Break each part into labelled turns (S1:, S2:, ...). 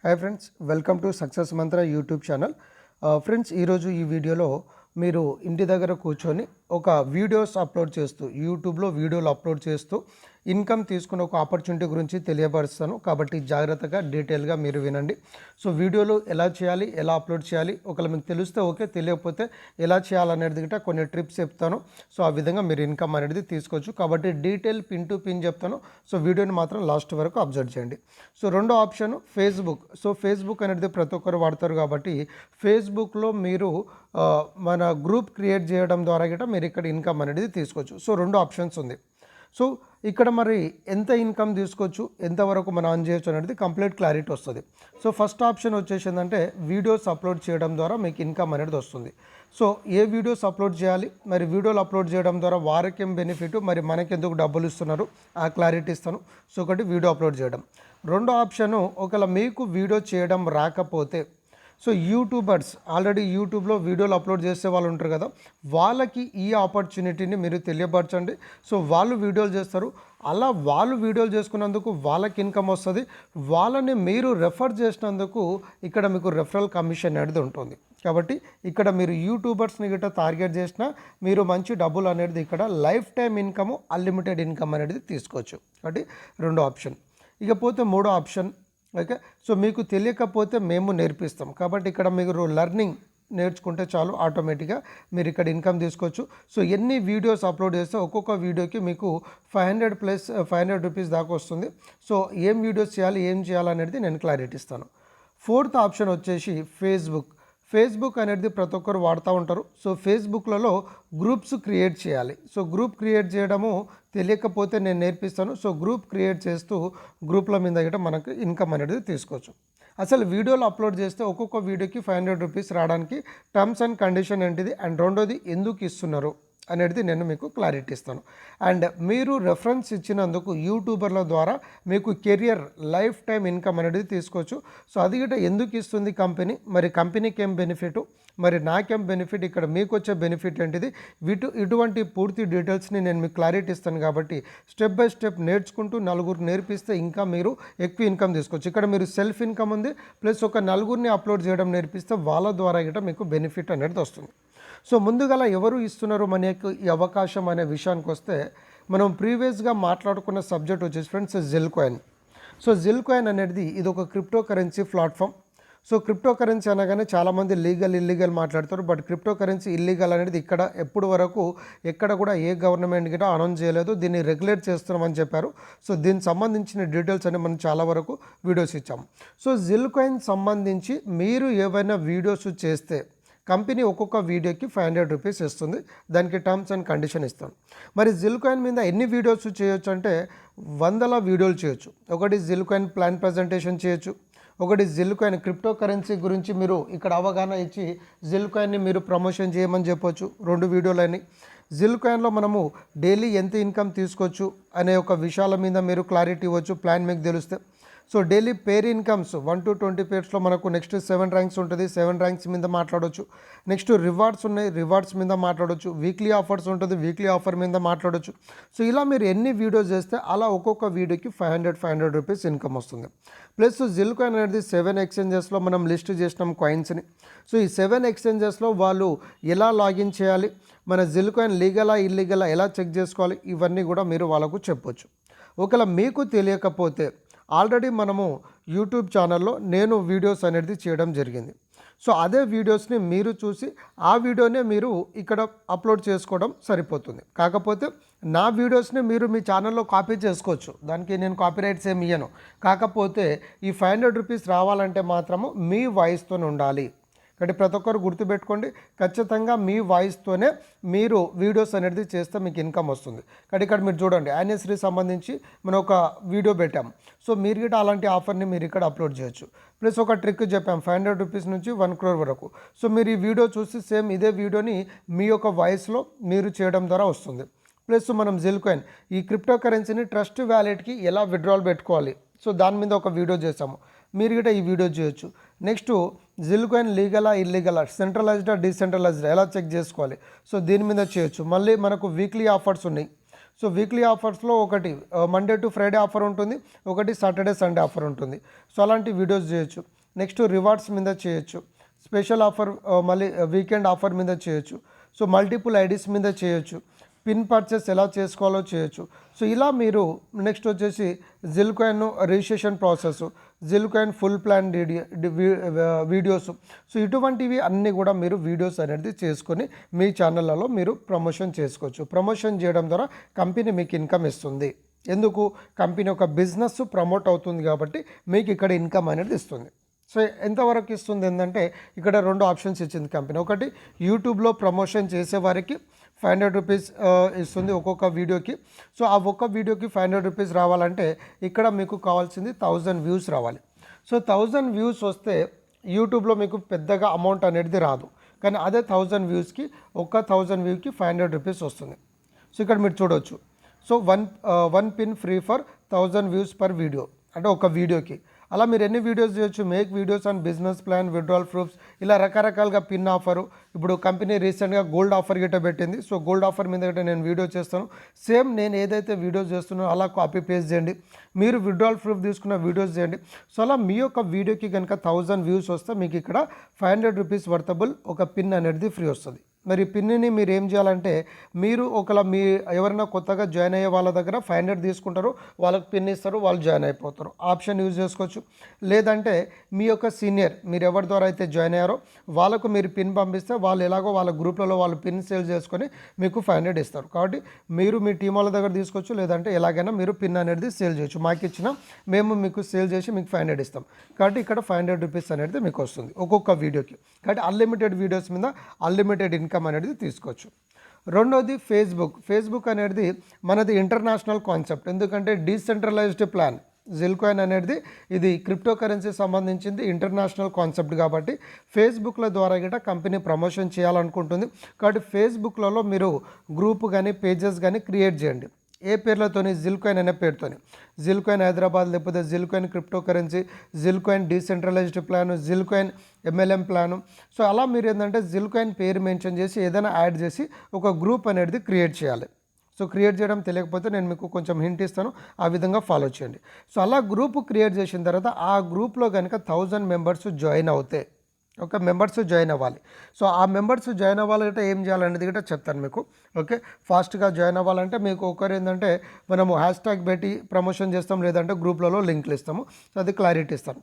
S1: Hi friends, welcome to success Mantra YouTube channel. Friends, ఈరోజు ఈ వీడియోలో మీరు ఇంటి దగ్గర కూర్చొని ఒక వీడియోస్ అప్లోడ్ చేస్తూ యూట్యూబ్లో వీడియోలు అప్లోడ్ చేస్తూ ఇన్కమ్ తీసుకునే ఒక ఆపర్చునిటీ గురించి తెలియపరుస్తాను. కాబట్టి జాగ్రత్తగా డీటెయిల్గా మీరు వినండి. సో వీడియోలు ఎలా చేయాలి, ఎలా అప్లోడ్ చేయాలి, ఒకవేళ మీకు తెలిస్తే ఓకే, తెలియకపోతే ఎలా చేయాలనేది గిట్ట కొన్ని ట్రిప్స్ చెప్తాను. సో ఆ విధంగా మీరు ఇన్కమ్ అనేది తీసుకోవచ్చు. కాబట్టి డీటెయిల్ పిన్ టు పిన్ చెప్తాను. సో వీడియోని మాత్రం లాస్ట్ వరకు అబ్జర్వ్ చేయండి. సో రెండో ఆప్షన్ ఫేస్బుక్. సో ఫేస్బుక్ అనేది ప్రతి ఒక్కరు వాడతారు కాబట్టి ఫేస్బుక్లో మీరు మన గ్రూప్ క్రియేట్ చేయడం ద్వారా గిట్ట మీరు ఇక్కడ ఇన్కమ్ అనేది తీసుకోవచ్చు. సో రెండు ఆప్షన్స్ ఉంది. సో ఇక్కడ మరి ఎంత ఇన్కమ్ తీసుకోవచ్చు, ఎంతవరకు మనం ఆన్ చేయొచ్చు అనేది కంప్లీట్ క్లారిటీ వస్తుంది. సో ఫస్ట్ ఆప్షన్ వచ్చేసి ఏంటంటే వీడియోస్ అప్లోడ్ చేయడం ద్వారా మీకు ఇన్కమ్ అనేది వస్తుంది. సో ఏ వీడియోస్ అప్లోడ్ చేయాలి, మరి వీడియోలు అప్లోడ్ చేయడం ద్వారా వారికేం బెనిఫిట్, మరి మనకెందుకు డబ్బులు ఇస్తున్నారు, ఆ క్లారిటీ ఇస్తాను. సో ఒకటి వీడియో అప్లోడ్ చేయడం. రెండో ఆప్షను, ఒకవేళ మీకు వీడియో చేయడం రాకపోతే సో యూట్యూబర్స్ ఆల్రెడీ యూట్యూబ్లో వీడియోలు అప్లోడ్ చేసే వాళ్ళు ఉంటారు కదా, వాళ్ళకి ఈ ఆపర్చునిటీని మీరు తెలియపరచండి. సో వాళ్ళు వీడియోలు చేస్తారు, అలా వాళ్ళు వీడియోలు చేసుకున్నందుకు వాళ్ళకి ఇన్కమ్ వస్తుంది. వాళ్ళని మీరు రెఫర్ చేసినందుకు ఇక్కడ మీకు రెఫరల్ కమిషన్ అనేది ఉంటుంది. కాబట్టి ఇక్కడ మీరు యూట్యూబర్స్ని గిట్ట టార్గెట్ చేసినా మీరు మంచి డబ్బులు అనేది ఇక్కడ life time income, unlimited income అనేది తీసుకోవచ్చు. కాబట్టి రెండో ఆప్షన్. ఇకపోతే మూడో ఆప్షన్, ఓకే. సో మీకు తెలియకపోతే మేము నేర్పిస్తాం. కాబట్టి ఇక్కడ మీరు లెర్నింగ్ నేర్చుకుంటే చాలు, ఆటోమేటిక్గా మీరు ఇక్కడ ఇన్కమ్ తీసుకోవచ్చు. సో ఎన్ని వీడియోస్ అప్లోడ్ చేస్తే ఒక్కొక్క వీడియోకి మీకు 500 ప్లస్ 500 రూపీస్ దాకా వస్తుంది. సో ఏం వీడియోస్ చేయాలి, ఏం చేయాలనేది నేను క్లారిటీ ఇస్తాను. ఫోర్త్ ఆప్షన్ వచ్చేసి ఫేస్బుక్ అనేది ప్రతి ఒక్కరు వాడుతూ ఉంటారు. సో ఫేస్బుక్లలో గ్రూప్స్ క్రియేట్ చేయాలి. సో గ్రూప్ క్రియేట్ చేయడము తెలియకపోతే నేను నేర్పిస్తాను. సో గ్రూప్ క్రియేట్ చేస్తూ గ్రూప్ల మీద గిట్ట మనకు ఇన్కమ్ అనేది తీసుకోవచ్చు. అసలు వీడియోలు అప్లోడ్ చేస్తే ఒక్కొక్క వీడియోకి 500 రూపీస్ రావడానికి టర్మ్స్ అండ్ కండిషన్ ఏంటిది, అండ్ రెండోది ఎందుకు ఇస్తున్నారు అనేది నేను మీకు క్లారిటీ ఇస్తాను. అండ్ మీరు రెఫరెన్స్ ఇచ్చినందుకు యూట్యూబర్ల ద్వారా మీకు కెరియర్ లైఫ్ టైం ఇన్కమ్ అనేది తీసుకోవచ్చు. సో అది గిట్ట ఎందుకు ఇస్తుంది కంపెనీ, మరి కంపెనీకి ఏం బెనిఫిట్, మరి నాకేం బెనిఫిట్, ఇక్కడ మీకు వచ్చే బెనిఫిట్ ఏంటిది, ఇటువంటి పూర్తి డీటెయిల్స్ని నేను మీకు క్లారిటీ ఇస్తాను. కాబట్టి స్టెప్ బై స్టెప్ నేర్చుకుంటూ నలుగురు నేర్పిస్తే ఇంకా మీరు ఎక్కువ ఇన్కమ్ తీసుకోవచ్చు. ఇక్కడ మీరు సెల్ఫ్ ఇన్కమ్ ఉంది, ప్లస్ ఒక నలుగురిని అప్లోడ్ చేయడం నేర్పిస్తే వాళ్ళ ద్వారా గిట్ట మీకు బెనిఫిట్ అనేది వస్తుంది. సో ముందుగా ఎవరు ఇస్తున్నారు మనకు ఈ అవకాశం అనే విషయానికి వస్తే, మనం ప్రీవియస్గా మాట్లాడుకున్న సబ్జెక్ట్ వచ్చేసి ఫ్రెండ్స్ జిల్కాయిన్. సో జిల్కాయిన్ అనేది ఇది ఒక crypto currency platform. So crypto currency అనగానే చాలామంది లీగల్ ఇల్లీగల్ మాట్లాడతారు. బట్ క్రిప్టో కరెన్సీ ఇల్లీగల్ అనేది ఇక్కడ ఎప్పుడు వరకు ఎక్కడ కూడా ఏ గవర్నమెంట్ గిట్ట అనౌన్స్ చేయలేదు. దీన్ని రెగ్యులేట్ చేస్తున్నామని చెప్పారు. సో దీనికి సంబంధించిన డీటెయిల్స్ అని మనం చాలా వరకు వీడియోస్ ఇచ్చాము. సో జిల్కాయిన్ సంబంధించి మీరు ఏవైనా వీడియోస్ చేస్తే కంపెనీ ఒక్కొక్క వీడియోకి 500 రూపీస్ ఇస్తుంది. దానికి టర్మ్స్ అండ్ కండిషన్ ఇస్తాను. మరి జిల్కాయిన్ మీద ఎన్ని వీడియోస్ చేయొచ్చు అంటే 100 వీడియోలు చేయొచ్చు. ఒకటి జిల్కాయిన్ ప్లాన్ ప్రజెంటేషన్ చేయొచ్చు, ఒకటి జిల్కాయిన్ క్రిప్టో కరెన్సీ గురించి మీరు ఇక్కడ అవగాహన ఇచ్చి జిల్కాయిన్ని మీరు ప్రమోషన్ చేయమని చెప్పొచ్చు. 2 వీడియోలని జిల్కాయిన్లో మనము డైలీ ఎంత ఇన్కమ్ తీసుకోవచ్చు అనే ఒక విషయాల మీద మీరు క్లారిటీ ఇవ్వచ్చు, ప్లాన్ మీకు తెలిస్తే. So daily pair incomes 1 to 20 పేర్స్లో మనకు నెక్స్ట్ 7 ర్యాంక్స్ ఉంటుంది. 7 ర్యాంక్స్ మీద మాట్లాడవచ్చు. నెక్స్ట్ రివార్డ్స్ ఉన్నాయి, రివార్డ్స్ మీద మాట్లాడవచ్చు. వీక్లీ ఆఫర్స్ ఉంటుంది, వీక్లీ ఆఫర్ మీద మాట్లాడవచ్చు. సో ఇలా మీరు ఎన్ని వీడియోస్ చేస్తే అలా ఒక్కొక్క వీడియోకి 500 రూపీస్ ఇన్కమ్ వస్తుంది. ప్లస్ జిల్కాయిన్ అనేది 7 ఎక్స్చేంజెస్లో మనం లిస్ట్ చేసినాం కాయిన్స్ని. సో ఈ 7 ఎక్స్చేంజెస్లో వాళ్ళు ఎలా లాగిన్ చేయాలి, మన జిల్కాయిన్ లీగలా ఇల్లీగలా ఎలా చెక్ చేసుకోవాలి, ఇవన్నీ కూడా మీరు వాళ్ళకు చెప్పొచ్చు. ఒకవేళ మీకు తెలియకపోతే ఆల్రెడీ మనము యూట్యూబ్ ఛానల్లో నేను వీడియోస్ అనేది చేయడం జరిగింది. సో అదే వీడియోస్ని మీరు చూసి ఆ వీడియోనే మీరు ఇక్కడ అప్లోడ్ చేసుకోవడం సరిపోతుంది. కాకపోతే నా వీడియోస్ని మీరు మీ ఛానల్లో కాపీ చేసుకోవచ్చు, దానికి నేను కాపీరైట్స్ ఏమి ఇయ్యను. కాకపోతే ఈ 500 రూపీస్ రావాలంటే మాత్రము మీ వాయిస్తో ఉండాలి. కాబట్టి ప్రతి ఒక్కరు గుర్తుపెట్టుకోండి, ఖచ్చితంగా మీ వాయిస్తోనే మీరు వీడియోస్ అనేది చేస్తే మీకు ఇన్కమ్ వస్తుంది. కాబట్టి ఇక్కడ మీరు చూడండి, యానివర్సరీ సంబంధించి మనం ఒక వీడియో పెట్టాం. సో మీరు గిట్ట అలాంటి ఆఫర్ని మీరు ఇక్కడ అప్లోడ్ చేయొచ్చు. ప్లస్ ఒక ట్రిక్ చెప్పాం 500 రూపీస్ నుంచి 1 crore వరకు. సో మీరు ఈ వీడియో చూసి సేమ్ ఇదే వీడియోని మీ యొక్క వాయిస్లో మీరు చేయడం ద్వారా వస్తుంది. ప్లస్ మనం జిల్కాయిన్ ఈ క్రిప్టో కరెన్సీని ట్రస్ట్ వ్యాలెట్కి ఎలా విత్డ్రాల్ పెట్టుకోవాలి, సో దాని మీద ఒక వీడియో చేసాము. మీరు గిట్ట ఈ వీడియో చేయొచ్చు. నెక్స్ట్ జిల్కాయిన్ లీగలా ఇల్లీగలా, సెంట్రలైజ్డా డీసెంట్రలైజ్డా ఎలా చెక్ చేసుకోవాలి, సో దీని మీద చేయొచ్చు. మళ్ళీ మనకు వీక్లీ ఆఫర్స్ ఉన్నాయి. సో వీక్లీ ఆఫర్స్లో ఒకటి మండే టు ఫ్రైడే ఆఫర్ ఉంటుంది, ఒకటి సాటర్డే సండే ఆఫర్ ఉంటుంది. సో అలాంటి వీడియోస్ చేయొచ్చు. నెక్స్ట్ రివార్డ్స్ మీద చేయొచ్చు, స్పెషల్ ఆఫర్ మళ్ళీ వీకెండ్ ఆఫర్ మీద చేయొచ్చు. సో మల్టిపుల్ ఐడీస్ మీద చేయొచ్చు, పిన్ పర్చేస్ ఎలా చేసుకోవాలో చేయొచ్చు. సో ఇలా మీరు నెక్స్ట్ వచ్చేసి Zilcoin registration process, Zilcoin full plan videos. So ఇటువంటివి అన్నీ కూడా మీరు వీడియోస్ అనేది చేసుకొని మీ ఛానళ్ళలో మీరు ప్రమోషన్ చేసుకోవచ్చు. ప్రమోషన్ చేయడం ద్వారా కంపెనీ మీకు ఇన్కమ్ ఇస్తుంది. ఎందుకు? కంపెనీ ఒక బిజినెస్ ప్రమోట్ అవుతుంది కాబట్టి మీకు ఇక్కడ ఇన్కమ్ అనేది ఇస్తుంది. సో ఎంతవరకు ఇస్తుంది ఏంటంటే ఇక్కడ 2 ఆప్షన్స్ ఇచ్చింది కంపెనీ. ఒకటి యూట్యూబ్లో ప్రమోషన్ చేసే వారికి 500 రూపీస్ ఇస్తుంది ఒక్కొక్క వీడియోకి. సో ఆ ఒక్క వీడియోకి 500 రూపీస్ రావాలంటే ఇక్కడ మీకు కావాల్సింది 1000 వ్యూస్ రావాలి. సో 1000 వ్యూస్ వస్తే యూట్యూబ్లో మీకు పెద్దగా అమౌంట్ అనేది రాదు, కానీ అదే 1000 వ్యూస్కి 1000 వ్యూకి 500 రూపీస్ వస్తుంది. సో ఇక్కడ మీరు చూడవచ్చు. So one pin free for 1000 views per video, అంటే ఒక వీడియోకి. అలా మీరు ఎన్ని వీడియోస్ చేయొచ్చు. Make videos on business plan, withdrawal proofs, ఇలా రకరకాలుగా పిన్ ఆఫరు. ఇప్పుడు కంపెనీ రీసెంట్గా గోల్డ్ ఆఫర్ గిట్ట పెట్టింది. సో గోల్డ్ ఆఫర్ మీద గిట్ట నేను వీడియో చేస్తాను. సేమ్ నేను ఏదైతే వీడియోస్ చేస్తున్నానో అలా కాపీ పేస్ట్ చేయండి. మీరు విత్డ్రాల్ ప్రూఫ్ తీసుకున్న వీడియోస్ చేయండి. సో అలా మీ యొక్క వీడియోకి కనుక 1000 వ్యూస్ వస్తే మీకు ఇక్కడ 500 రూపీస్ వర్తబుల్ ఒక పిన్ అనేది ఫ్రీ వస్తుంది. మరి పిన్ని మీరు ఏం చేయాలంటే, మీరు ఒకలా మీ ఎవరైనా కొత్తగా జాయిన్ అయ్యే వాళ్ళ దగ్గర 500 తీసుకుంటారు, వాళ్ళకి పిన్ ఇస్తారు, వాళ్ళు జాయిన్ అయిపోతారు. ఆప్షన్ యూజ్ చేసుకోవచ్చు. లేదంటే మీ యొక్క సీనియర్, మీరు ఎవరి ద్వారా అయితే జాయిన్ అయ్యారో వాళ్ళకు మీరు పిన్ పంపిస్తే వాళ్ళు ఎలాగో వాళ్ళ గ్రూప్లలో వాళ్ళు పిన్ సేల్ చేసుకొని మీకు 500 ఇస్తారు. కాబట్టి మీరు మీ టీం వాళ్ళ దగ్గర తీసుకోవచ్చు, లేదంటే ఎలాగైనా మీరు పిన్ అనేది సేల్ చేయొచ్చు. మాకు ఇచ్చిన మేము మీకు సేల్ చేసి మీకు 500 ఇస్తాం. కాబట్టి ఇక్కడ 500 రూపీస్ అనేది మీకు వస్తుంది ఒక్కొక్క వీడియోకి. కాబట్టి అన్లిమిటెడ్ వీడియోస్ మీద అన్లిమిటెడ్ ఇన్కమ్ అనేది తీసుకోవచ్చు. రెండోది ఫేస్బుక్ అనేది మనది ఇంటర్నేషనల్ కాన్సెప్ట్. ఎందుకంటే డీసెంట్రలైజ్డ్ ప్లాన్ జిల్కాయిన్ అనేది ఇది క్రిప్టో కరెన్సీ సంబంధించింది, ఇంటర్నేషనల్ కాన్సెప్ట్. కాబట్టి ఫేస్బుక్ల ద్వారా గిట్ట కంపెనీ ప్రమోషన్ చేయాలనుకుంటుంది. కాబట్టి ఫేస్బుక్లలో మీరు గ్రూప్ కానీ పేజెస్ కానీ క్రియేట్ చేయండి. ఏ పేర్లతోని? జిల్కాయిన్ అనే పేరుతోని. జిల్కాయిన్ హైదరాబాద్, లేకపోతే Zilcoin crypto currency, Zilcoin decentralised plan, Zilcoin MLM plan. So అలా మీరు ఏంటంటే జిల్కాయిన్ పేరు మెన్షన్ చేసి ఏదైనా యాడ్ చేసి ఒక గ్రూప్ అనేది క్రియేట్ చేయాలి. సో క్రియేట్ చేయడం తెలియకపోతే నేను మీకు కొంచెం హింట్ ఇస్తాను, ఆ విధంగా ఫాలో చేయండి. సో అలా గ్రూప్ క్రియేట్ చేసిన తర్వాత ఆ గ్రూప్లో కనుక 1000 మెంబర్స్ జాయిన్ అవుతే, ఓకే, మెంబర్స్ జాయిన్ అవ్వాలి. సో ఆ మెంబర్స్ జాయిన్ అవ్వాలంటే ఏం చేయాలనేది కూడా చెప్తాను మీకు. ఓకే, ఫాస్ట్గా జాయిన్ అవ్వాలంటే మీకు ఒకరు ఏంటంటే మనము హ్యాష్ట్యాగ్ పెట్టి ప్రమోషన్ చేస్తాం, లేదంటే గ్రూప్లలో లింక్లు ఇస్తాము. సో అది క్లారిటీ ఇస్తాను.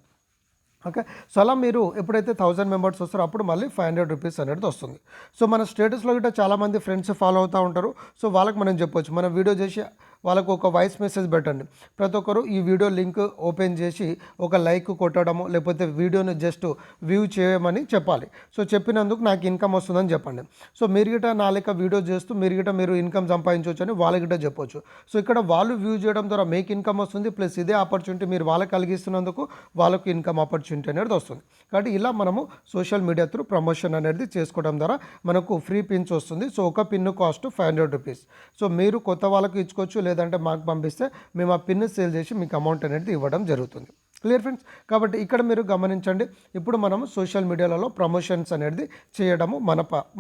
S1: ఓకే, సో అలా మీరు ఎప్పుడైతే 1000 మెంబర్స్ వస్తారో అప్పుడు మళ్ళీ 500 రూపీస్ అనేది వస్తుంది. సో మన స్టేటస్లో గిట్ట చాలామంది ఫ్రెండ్స్ ఫాలో అవుతూ ఉంటారు. సో వాళ్ళకి మనం చెప్పొచ్చు, మనం వీడియో చేసి వాళ్ళకు ఒక వాయిస్ మెసేజ్ పెట్టండి. ప్రతి ఒక్కరు ఈ వీడియో లింక్ ఓపెన్ చేసి ఒక లైక్ కొట్టడము, లేకపోతే వీడియోని జస్ట్ వ్యూ చేయమని చెప్పాలి. సో చెప్పినందుకు నాకు ఇన్కమ్ వస్తుందని చెప్పండి. సో మీరు గిట్ట నా లెక్క వీడియో చేస్తూ మీరు ఇన్కమ్ సంపాదించవచ్చు అని వాళ్ళ గిట్ట చెప్పొచ్చు. సో ఇక్కడ వాళ్ళు వ్యూ చేయడం ద్వారా మీకు ఇన్కమ్ వస్తుంది, ప్లస్ ఇదే ఆపర్చునిటీ మీరు వాళ్ళకి కలిగిస్తున్నందుకు వాళ్ళకు ఇన్కమ్ ఆపర్చునిటీ అనేది వస్తుంది. కాబట్టి ఇలా మనము సోషల్ మీడియా త్రూ ప్రమోషన్ అనేది చేసుకోవడం ద్వారా మనకు ఫ్రీ పిన్స్ వస్తుంది. సో ఒక పిన్ కాస్ట్ 500 రూపీస్. సో మీరు కొత్త వాళ్ళకి ఇచ్చుకోవచ్చు, లేదంటే మాకు పంపిస్తే మేము ఆ పిన్ సేల్ చేసి మీకు అమౌంట్ అనేది ఇవ్వడం జరుగుతుంది. Clear friends? కాబట్టి ఇక్కడ మీరు గమనించండి, ఇప్పుడు మనము సోషల్ మీడియాలలో ప్రమోషన్స్ అనేది చేయడము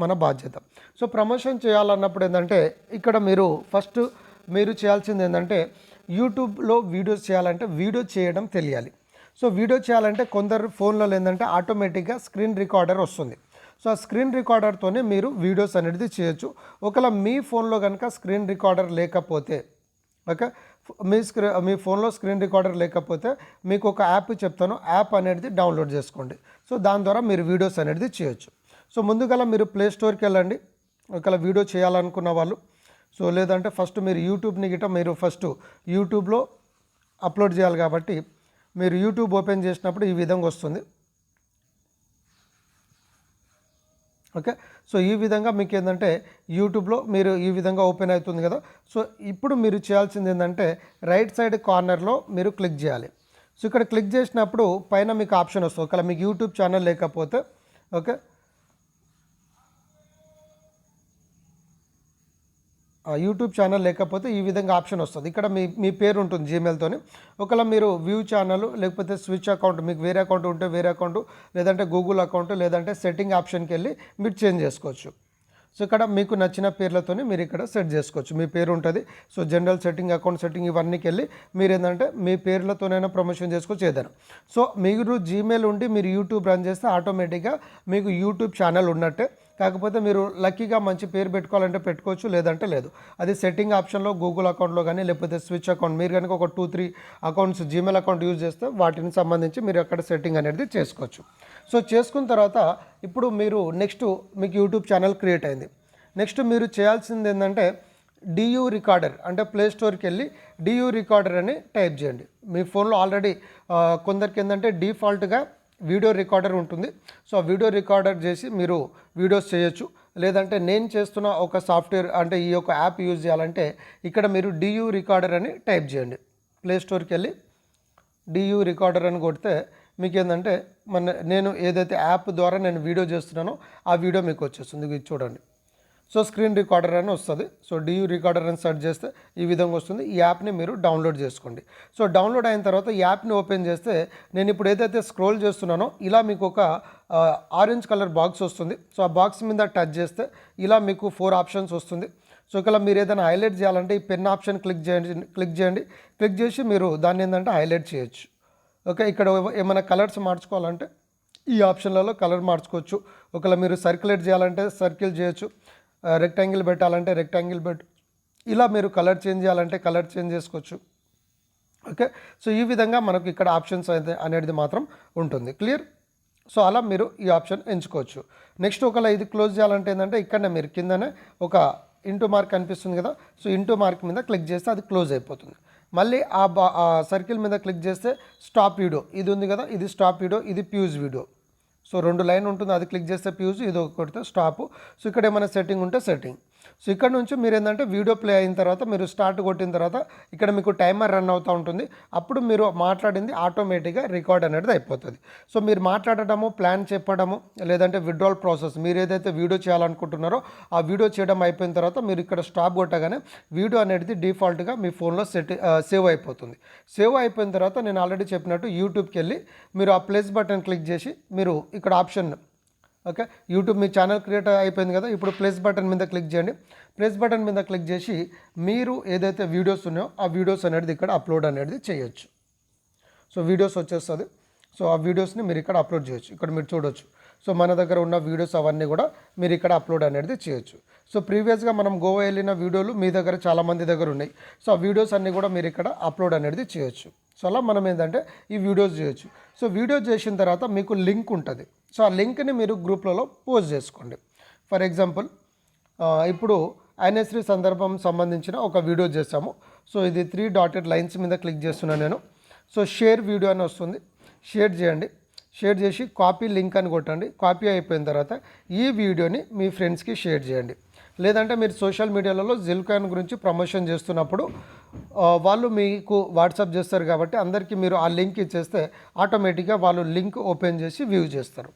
S1: మన బాధ్యత. సో ప్రమోషన్ చేయాలన్నప్పుడు ఏంటంటే ఇక్కడ మీరు చేయాల్సింది ఏంటంటే యూట్యూబ్లో వీడియోస్ చేయాలంటే వీడియో చేయడం తెలియాలి. సో వీడియో చేయాలంటే కొందరు ఫోన్లలో ఏంటంటే ఆటోమేటిక్గా స్క్రీన్ రికార్డర్ వస్తుంది. సో ఆ స్క్రీన్ రికార్డర్తోనే మీరు వీడియోస్ అనేది చేయొచ్చు. ఒకవేళ మీ ఫోన్లో కనుక స్క్రీన్ రికార్డర్ లేకపోతే, ఓకే, మీ ఫోన్లో స్క్రీన్ రికార్డర్ లేకపోతే మీకు ఒక యాప్ చెప్తాను, యాప్ అనేది డౌన్లోడ్ చేసుకోండి. సో దాని ద్వారా మీరు వీడియోస్ అనేది చేయొచ్చు. సో ముందుగా మీరు ప్లే స్టోర్కి వెళ్ళండి ఒకవేళ వీడియో చేయాలనుకున్న వాళ్ళు. సో లేదంటే ఫస్ట్ మీరు యూట్యూబ్ని గిట్ట మీరు ఫస్ట్ యూట్యూబ్లో అప్లోడ్ చేయాలి. కాబట్టి మీరు యూట్యూబ్ ఓపెన్ చేసినప్పుడు ఈ విధంగా వస్తుంది. ఓకే, సో ఈ విధంగా మీకు ఏంటంటే యూట్యూబ్లో మీరు ఈ విధంగా ఓపెన్ అవుతుంది కదా. సో ఇప్పుడు మీరు చేయాల్సింది ఏంటంటే రైట్ సైడ్ కార్నర్లో మీరు క్లిక్ చేయాలి. సో ఇక్కడ క్లిక్ చేసినప్పుడు పైన మీకు ఆప్షన్ వస్తుంది. ఒకవేళ మీకు యూట్యూబ్ ఛానల్ లేకపోతే, ఓకే, యూట్యూబ్ ఛానల్ లేకపోతే ఈ విధంగా ఆప్షన్ వస్తుంది. ఇక్కడ మీ పేరు ఉంటుంది జీమెయిల్తోని. ఒకవేళ మీరు వ్యూ ఛానల్ లేకపోతే స్విచ్ అకౌంట్, మీకు వేరే అకౌంట్ ఉంటే వేరే అకౌంట్, లేదంటే గూగుల్ అకౌంట్, లేదంటే సెట్టింగ్ ఆప్షన్కి వెళ్ళి మీరు చేంజ్ చేసుకోవచ్చు. సో ఇక్కడ మీకు నచ్చిన పేర్లతోనే మీరు ఇక్కడ సెట్ చేసుకోవచ్చు. మీ పేరు ఉంటుంది. So general setting, account setting ఇవన్నీకి వెళ్ళి మీరు ఏంటంటే మీ పేర్లతోనైనా ప్రమోషన్ చేసుకోవచ్చు ఏదైనా. సో మీరు జీమెయిల్ ఉండి మీరు యూట్యూబ్ రన్ చేస్తే ఆటోమేటిక్గా మీకు యూట్యూబ్ ఛానల్ ఉన్నట్టే. కాకపోతే మీరు లక్కీగా మంచి పేరు పెట్టుకోవాలంటే పెట్టుకోవచ్చు, లేదంటే లేదు. అది సెట్టింగ్ ఆప్షన్లో గూగుల్ అకౌంట్లో కానీ లేకపోతే స్విచ్ అకౌంట్ మీరు కనుక ఒక 2-3 అకౌంట్స్ జీమెయిల్ అకౌంట్ యూజ్ చేస్తే వాటిని సంబంధించి మీరు అక్కడ సెట్టింగ్ అనేది చేసుకోవచ్చు. సో చేసుకున్న తర్వాత ఇప్పుడు మీరు నెక్స్ట్ మీకు యూట్యూబ్ ఛానల్ క్రియేట్ అయింది. నెక్స్ట్ మీరు చేయాల్సింది ఏంటంటే డియూ రికార్డర్ అంటే ప్లే స్టోర్కి వెళ్ళి డియూ రికార్డర్ అని టైప్ చేయండి. మీ ఫోన్లో ఆల్రెడీ కొందరికి ఏంటంటే డిఫాల్ట్గా వీడియో రికార్డర్ ఉంటుంది. సో ఆ వీడియో రికార్డర్ చేసి మీరు వీడియోస్ చేయొచ్చు. లేదంటే నేను చేస్తున్న ఒక సాఫ్ట్వేర్ అంటే ఈ యొక్క యాప్ యూజ్ చేయాలంటే ఇక్కడ మీరు డియూ రికార్డర్ అని టైప్ చేయండి. ప్లే స్టోర్కి వెళ్ళి డియూ రికార్డర్ అని కొడితే మీకు ఏంటంటే నేను ఏదైతే యాప్ ద్వారా నేను వీడియో చేస్తున్నానో ఆ వీడియో మీకు వచ్చేస్తుంది. ఇది చూడండి. సో స్క్రీన్ రికార్డర్ అని వస్తుంది. సో డియూ రికార్డర్ అని సెర్చ్ చేస్తే ఈ విధంగా వస్తుంది. ఈ యాప్ని మీరు డౌన్లోడ్ చేసుకోండి. సో డౌన్లోడ్ అయిన తర్వాత ఈ యాప్ని ఓపెన్ చేస్తే నేను ఇప్పుడు ఏదైతే స్క్రోల్ చేస్తున్నానో ఇలా మీకు ఒక ఆరెంజ్ కలర్ బాక్స్ వస్తుంది. సో ఆ బాక్స్ మీద టచ్ చేస్తే ఇలా మీకు 4 ఆప్షన్స్ వస్తుంది. సో ఇక్కడ మీరు ఏదైనా హైలైట్ చేయాలంటే ఈ పెన్ ఆప్షన్ క్లిక్ చేయండి. క్లిక్ చేసి మీరు దాన్ని ఏంటంటే హైలైట్ చేయొచ్చు. ఓకే, ఇక్కడ ఏమైనా కలర్స్ మార్చుకోవాలంటే ఈ ఆప్షన్లలో కలర్ మార్చుకోవచ్చు. ఒకవేళ మీరు సర్క్యులేట్ చేయాలంటే సర్కిల్ చేయొచ్చు. రెక్టాంగిల్ పెట్టాలంటే రెక్టాంగిల్ ఇలా మీరు కలర్ చేంజ్ చేయాలంటే కలర్ చేంజ్ చేసుకోవచ్చు. ఓకే, సో ఈ విధంగా మనకు ఇక్కడ ఆప్షన్స్ అనేది మాత్రం ఉంటుంది. క్లియర్? సో అలా మీరు ఈ ఆప్షన్ ఎంచుకోవచ్చు. నెక్స్ట్ ఒకవేళ ఇది క్లోజ్ చేయాలంటే ఏంటంటే ఇక్కడనే మీరు కిందనే ఒక ఇంటూ మార్క్ కనిపిస్తుంది కదా. సో ఇంటూ మార్క్ మీద క్లిక్ చేస్తే అది క్లోజ్ అయిపోతుంది. మళ్ళీ ఆ సర్కిల్ మీద క్లిక్ చేస్తే స్టాప్ వీడియో ఇది ఉంది కదా, ఇది స్టాప్ వీడియో, ఇది ప్యూజ్ వీడియో. సో 2 లైన్ ఉంటుంది, అది క్లిక్ చేస్తే ప్యూజ్, ఇది కొడితే స్టాప్. సో ఇక్కడ ఏమైనా సెట్టింగ్ ఉంటే సెట్టింగ్. సో ఇక్కడ నుంచి మీరు ఏంటంటే వీడియో ప్లే అయిన తర్వాత మీరు స్టార్ట్ కొట్టిన తర్వాత ఇక్కడ మీకు టైమర్ రన్ అవుతూ ఉంటుంది. అప్పుడు మీరు మాట్లాడింది ఆటోమేటిక్గా రికార్డ్ అనేది అయిపోతుంది. సో మీరు మాట్లాడటము, ప్లాన్ చెప్పడము, లేదంటే విత్డ్రాల్ ప్రాసెస్ మీరు ఏదైతే వీడియో చేయాలనుకుంటున్నారో ఆ వీడియో చేయడం అయిపోయిన తర్వాత మీరు ఇక్కడ స్టాప్ కొట్టగానే వీడియో అనేది డిఫాల్ట్గా మీ ఫోన్లో సేవ్ అయిపోతుంది. సేవ్ అయిపోయిన తర్వాత నేను ఆల్రెడీ చెప్పినట్టు యూట్యూబ్కి వెళ్ళి మీరు ఆ ప్లస్ బటన్ క్లిక్ చేసి మీరు ఇక్కడ ఆప్షన్ ఓకే యూట్యూబ్ మీ ఛానల్ క్రియేట్ అయిపోయింది కదా. ఇప్పుడు ప్లస్ బటన్ మీద క్లిక్ చేయండి. ప్లస్ బటన్ మీద క్లిక్ చేసి మీరు ఏదైతే వీడియోస్ ఉన్నాయో ఆ వీడియోస్ అనేది ఇక్కడ అప్లోడ్ అనేది చేయొచ్చు. సో వీడియోస్ వచ్చేస్తుంది. సో ఆ వీడియోస్ని మీరు ఇక్కడ అప్లోడ్ చేయొచ్చు. ఇక్కడ మీరు చూడొచ్చు. సో మన దగ్గర ఉన్న వీడియోస్ అవన్నీ కూడా మీరు ఇక్కడ అప్లోడ్ అనేది చేయొచ్చు. సో ప్రీవియస్గా మనం గోవా వెళ్ళిన వీడియోలు మీ దగ్గర చాలామంది దగ్గర ఉన్నాయి. సో ఆ వీడియోస్ అన్నీ కూడా మీరు ఇక్కడ అప్లోడ్ అనేది చేయొచ్చు. సో అలా మనం ఏంటంటే ఈ వీడియోస్ చేయొచ్చు. సో వీడియో చేసిన తర్వాత మీకు లింక్ ఉంటుంది. సో ఆ లింక్ని మీరు గ్రూప్లలో పోస్ట్ చేసుకోండి. ఫర్ ఎగ్జాంపుల్ ఇప్పుడు యానివర్సరీ సందర్భం సంబంధించిన ఒక వీడియో చేసాము. సో ఇది 3 డాటెడ్ లైన్స్ మీద క్లిక్ చేస్తున్నాను నేను. సో షేర్ వీడియో అని వస్తుంది. షేర్ చేయండి. షేర్ చేసి కాపీ లింక్ అని కొట్టండి. కాపీ అయిపోయిన తర్వాత ఈ వీడియోని మీ ఫ్రెండ్స్కి షేర్ చేయండి. లేదంటే మీరు సోషల్ మీడియాలలో జిల్కాయిన్ గురించి ప్రమోషన్ చేస్తున్నప్పుడు వాళ్ళు మీకు వాట్సాప్ చేస్తారు కాబట్టి అందరికీ మీరు ఆ లింక్ ఇచ్చేస్తే ఆటోమేటిక్గా వాళ్ళు లింక్ ఓపెన్ చేసి వ్యూ చేస్తారు.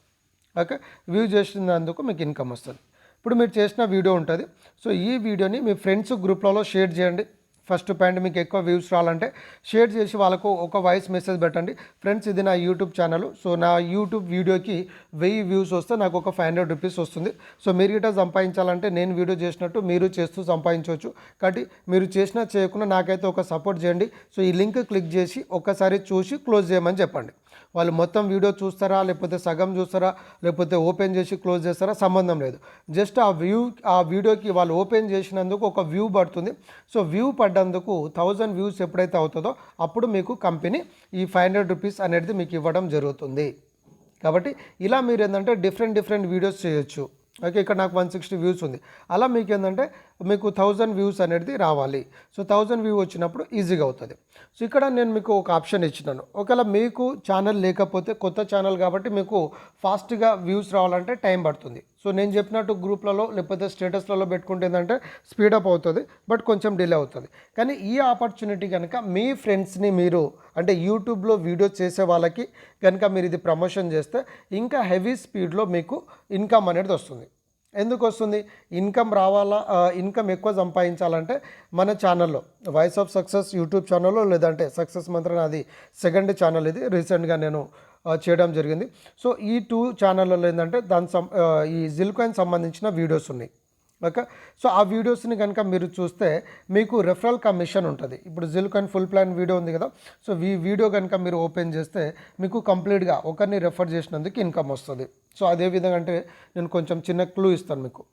S1: ఓకే, వ్యూ చేసినందుకు మీకు ఇన్కమ్ వస్తుంది. ఇప్పుడు మీరు చేసిన వీడియో ఉంటుంది. సో ఈ వీడియోని మీ ఫ్రెండ్స్ గ్రూప్లలో షేర్ చేయండి. ఫస్ట్ పాయింట్ మీకు ఎక్కువ వ్యూస్ రావాలంటే షేర్ చేసి వాళ్ళకు ఒక వాయిస్ మెసేజ్ పెట్టండి. ఫ్రెండ్స్ ఇది నా యూట్యూబ్ ఛానల్. సో నా యూట్యూబ్ వీడియోకి 1000 వ్యూస్ వస్తే నాకు ఒక 500 రూపీస్ వస్తుంది. సో మీరు గిట్ట సంపాదించాలంటే నేను వీడియో చేసినట్టు మీరు చేస్తూ సంపాదించవచ్చు. కాబట్టి మీరు చేసినా చేయకుండా నాకైతే ఒక సపోర్ట్ చేయండి. సో ఈ లింక్ క్లిక్ చేసి ఒక్కసారి చూసి క్లోజ్ చేయమని చెప్పండి. వాళ్ళు మొత్తం వీడియో చూస్తారా, లేకపోతే సగం చూస్తారా, లేకపోతే ఓపెన్ చేసి క్లోజ్ చేస్తారా, సంబంధం లేదు. జస్ట్ ఆ వీడియోకి వాళ్ళు ఓపెన్ చేసినందుకు ఒక వ్యూ పడుతుంది. సో వ్యూ పడ్డందుకు 1000 వ్యూస్ ఎప్పుడైతే అవుతుందో అప్పుడు మీకు కంపెనీ ఈ 500 రూపీస్ అనేది మీకు ఇవ్వడం జరుగుతుంది. కాబట్టి ఇలా మీరు ఏంటంటే డిఫరెంట్ వీడియోస్ చేయొచ్చు. ఓకే, ఇక్కడ నాకు 160 వ్యూస్ ఉంది. అలా మీకు ఏంటంటే మీకు 1000 వ్యూస్ అనేది రావాలి. సో 1000 వ్యూ వచ్చినప్పుడు ఈజీగా అవుతుంది. సో ఇక్కడ నేను మీకు ఒక ఆప్షన్ ఇచ్చినాను. ఒకవేళ మీకు ఛానల్ లేకపోతే కొత్త ఛానల్ కాబట్టి మీకు ఫాస్ట్గా వ్యూస్ రావాలంటే టైం పడుతుంది. సో నేను చెప్పినట్టు గ్రూప్లలో లేకపోతే స్టేటస్లలో పెట్టుకుంటే ఏంటంటే స్పీడప్ అవుతుంది, బట్ కొంచెం డిలే అవుతుంది. కానీ ఈ ఆపర్చునిటీ కనుక మీ ఫ్రెండ్స్ని మీరు అంటే యూట్యూబ్లో వీడియో చేసే వాళ్ళకి కనుక మీరు ఇది ప్రమోషన్ చేస్తే ఇంకా హెవీ స్పీడ్లో మీకు ఇన్కమ్ అనేది వస్తుంది. ఎందుకు వస్తుంది? ఇన్కమ్ రావాలా, ఇన్కమ్ ఎక్కువ సంపాదించాలంటే మన ఛానల్లో వాయిస్ ఆఫ్ సక్సెస్ యూట్యూబ్ ఛానల్లో లేదంటే సక్సెస్ మంత్రం అది సెకండ్ ఛానల్, ఇది రీసెంట్గా నేను చేయడం జరిగింది. సో ఈ 2 ఛానళ్ళలో ఏంటంటే ఈ జిల్కాయిన్ సంబంధించిన వీడియోస్ ఉన్నాయి. ఓకే. సో ఆ వీడియోస్ని కనుక మీరు చూస్తే మీకు రెఫరల్ కమిషన్ ఉంటుంది. ఇప్పుడు జిల్కాన్ ఫుల్ ప్లాన్ వీడియో ఉంది కదా, సో ఈ వీడియో కనుక మీరు ఓపెన్ చేస్తే మీకు కంప్లీట్గా ఒకరిని రెఫర్ చేసినందుకు ఇన్కమ్ వస్తుంది. సో అదే విధంగా అంటే నేను కొంచెం చిన్న క్లూ ఇస్తాను మీకు.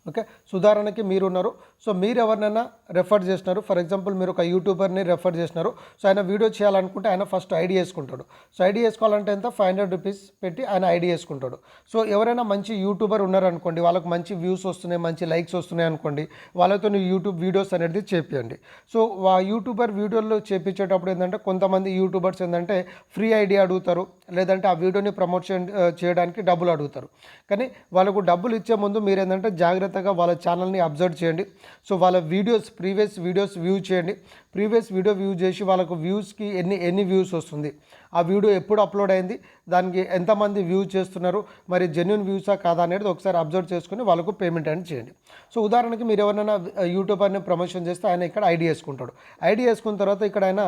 S1: ఓకే. ఉదాహరణకి మీరున్నారు, సో మీరు ఎవరినైనా రెఫర్ చేసినారు. ఫర్ ఎగ్జాంపుల్ మీరు ఒక యూట్యూబర్ని రెఫర్ చేసినారు. సో ఆయన వీడియో చేయాలనుకుంటే ఆయన ఫస్ట్ ఐడి వేసుకుంటాడు. సో ఐడి వేసుకోవాలంటే ఎంత, 500 రూపీస్ పెట్టి ఆయన ఐడి వేసుకుంటాడు. సో ఎవరైనా మంచి యూట్యూబర్ ఉన్నారనుకోండి, వాళ్ళకు మంచి వ్యూస్ వస్తున్నాయి, మంచి లైక్స్ వస్తున్నాయి అనుకోండి, వాళ్ళతో యూట్యూబ్ వీడియోస్ అనేది చేపియండి. సో ఆ యూట్యూబర్ వీడియోలు చేపించేటప్పుడు ఏంటంటే కొంతమంది యూట్యూబర్స్ ఏంటంటే ఫ్రీ ఐడి అడుగుతారు, లేదంటే ఆ వీడియోని ప్రమోషన్ చేయడానికి డబ్బులు అడుగుతారు. కానీ వాళ్ళకు డబ్బులు ఇచ్చే ముందు మీరు ఏంటంటే జాగ్రత్తగా వాళ్ళ ఛానల్ని అబ్జర్వ్ చేయండి. సో వాళ్ళ ప్రీవియస్ వీడియోస్ వ్యూ చేయండి. ప్రీవియస్ వీడియో వ్యూ చేసి వాళ్ళకు వ్యూస్కి ఎన్ని వ్యూస్ వస్తుంది, ఆ వీడియో ఎప్పుడు అప్లోడ్ అయింది, దానికి ఎంతమంది వ్యూ చేస్తున్నారు, మరి జెన్యున్ వ్యూసా కాదా అనేది ఒకసారి అబ్జర్వ్ చేసుకుని వాళ్ళకు పేమెంట్ అనేది చేయండి. సో ఉదాహరణకి మీరు ఎవరైనా యూట్యూబర్ని ప్రమోషన్ చేస్తే ఆయన ఇక్కడ ఐడి వేసుకుంటాడు. ఐడి వేసుకున్న తర్వాత ఇక్కడ ఆయన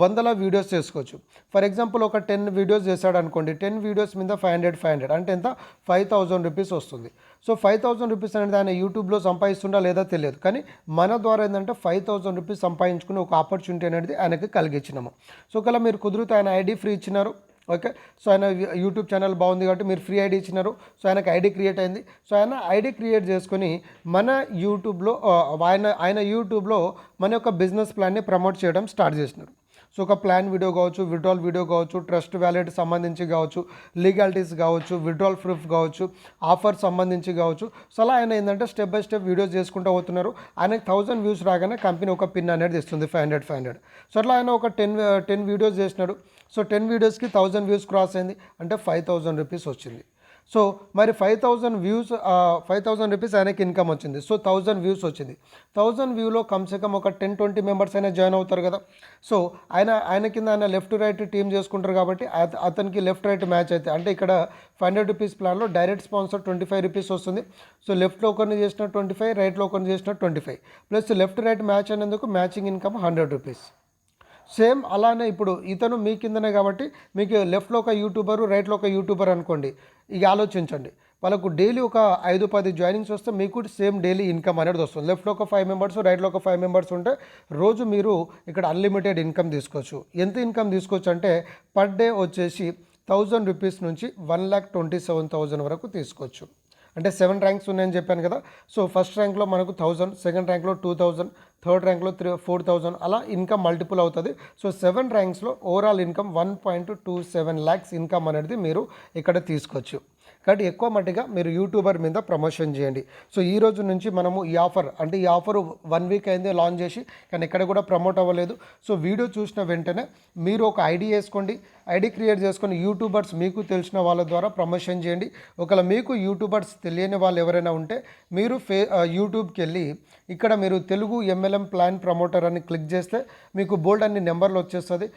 S1: 100 వీడియోస్ చేసుకోవచ్చు. ఫర్ ఎగ్జాంపుల్ ఒక 10 వీడియోస్ చేశాడు అనుకోండి, 10 వీడియోస్ మీద 500 అంటే ఎంత, 5000 రూపీస్ వస్తుంది. సో 5000 రూపీస్ అనేది ఆయన యూట్యూబ్లో సంపాదిస్తుండా లేదా తెలియదు, కానీ మన ద్వారా ఏంటంటే 5000 రూపీస్ సంపాదించుకుని ఒక ఆపర్చునిటీ అనేది ఆయనకి కలిగించినాము. సో ఒకవేళ మీరు కుదిరితే ఆయన ఐడి ఫ్రీ ఇచ్చినారు. ఓకే. సో ఆయన యూట్యూబ్ ఛానల్ బాగుంది కాబట్టి మీరు ఫ్రీ ఐడి ఇచ్చినారు. సో ఆయనకు ఐడి క్రియేట్ అయింది. సో ఆయన ఐడి క్రియేట్ చేసుకొని మన యూట్యూబ్లో ఆయన యూట్యూబ్లో మన యొక్క బిజినెస్ ప్లాన్ని ప్రమోట్ చేయడం స్టార్ట్ చేసినారు. సో ఒక ప్లాన్ వీడియో కావచ్చు, విత్డ్రాల్ వీడియో కావచ్చు, ట్రస్ట్ వ్యాలెట్ సంబంధించి కావచ్చు, లీగాలిటీస్ కావచ్చు, విత్డ్రాల్ ప్రూఫ్ కావచ్చు, ఆఫర్ సంబంధించి కావచ్చు. సో అలా ఆయన ఏంటంటే స్టెప్ బై స్టెప్ వీడియోస్ చేసుకుంటూ పోతున్నారు. ఆయనకి 1000 వ్యూస్ రాగానే కంపెనీ ఒక పిన్ అనేది ఇస్తుంది, 500. సో అట్లా ఆయన ఒక 10 వీడియోస్ చేసినాడు. సో 10 వీడియోస్కి 1000 వ్యూస్ క్రాస్ అయింది అంటే 5000 రూపీస్ వచ్చింది. సో మరి 5000 రూపీస్ ఆయనకి ఇన్కమ్ వచ్చింది. సో 1000 వ్యూస్ వచ్చింది. 1000 వ్యూలో కమ్సే కమ్ ఒక 10-20 మెంబర్స్ అయినా జాయిన్ అవుతారు కదా. సో ఆయన కింద ఆయన లెఫ్ట్ రైట్ టీమ్ చేసుకుంటారు కాబట్టి అతనికి లెఫ్ట్ రైట్ మ్యాచ్ అయితే, అంటే ఇక్కడ 500 రూపీస్ ప్లాన్లో డైరెక్ట్ స్పాన్సర్ 25 రూపీస్ వస్తుంది. సో లెఫ్ట్లో ఒకరిని చేసిన 25, రైట్లో ఒకరిని చేసిన 25, ప్లస్ లెఫ్ట్ రైట్ మ్యాచ్ అయినందుకు మ్యాచింగ్ ఇన్కమ్ 100 రూపీస్. సేమ్ అలానే ఇప్పుడు ఇతను మీ కిందనే కాబట్టి మీకు లెఫ్ట్లో ఒక యూట్యూబరు, రైట్లో ఒక యూట్యూబర్ అనుకోండి. ఇక ఆలోచించండి, వాళ్ళకు డైలీ ఒక 5-10 జాయినింగ్స్ వస్తే మీకు సేమ్ డైలీ ఇన్కమ్ అనేది వస్తుంది. లెఫ్ట్లో ఒక 5 మెంబర్స్, రైట్లో ఒక 5 మెంబర్స్ ఉంటే రోజు మీరు ఇక్కడ అన్లిమిటెడ్ ఇన్కమ్ తీసుకోవచ్చు. ఎంత ఇన్కమ్ తీసుకోవచ్చు అంటే పర్ డే వచ్చేసి 1000 రూపీస్ నుంచి 1,27,000 వరకు తీసుకోవచ్చు. అంటే 7 ర్యాంక్స్ ఉన్నాయని చెప్పాను కదా. సో ఫస్ట్ ర్యాంక్లో మనకు 1000, సెకండ్ ర్యాంక్లో 2000, థర్డ్ ర్యాంక్లో 4,000, అలా ఇన్కమ్ మల్టిపుల్ అవుతుంది. సో 7 ర్యాంక్స్లో ఓవరాల్ ఇన్కమ్ 1.27 lakhs ఇన్కమ్ అనేది మీరు ఇక్కడ తీసుకోవచ్చు. కాబట్టి ఎక్కువ మట్టిగా మీరు యూట్యూబర్ మీద ప్రమోషన్ చేయండి. సో ఈ రోజు నుంచి మనము ఈ ఆఫర్ 1 వీక్ అయింది లాంచ్ చేసి, కానీ ఎక్కడ కూడా ప్రమోట్ అవ్వలేదు. సో వీడియో చూసిన వెంటనే మీరు ఒక ఐడి వేసుకోండి, ఐడి క్రియేట్ చేసుకొని యూట్యూబర్స్ మీకు తెలిసిన వాళ్ళ ద్వారా ప్రమోషన్ చేయండి. ఒకవేళ మీకు యూట్యూబర్స్ తెలియని వాళ్ళు ఎవరైనా ఉంటే మీరు యూట్యూబ్కి వెళ్ళి ఇక్కడ మీరు తెలుగు MLM ప్లాన్ ప్రమోటర్ అని క్లిక్ చేస్తే మీకు బోల్డ్ అన్ని నెంబర్లు వచ్చేస్తుంది.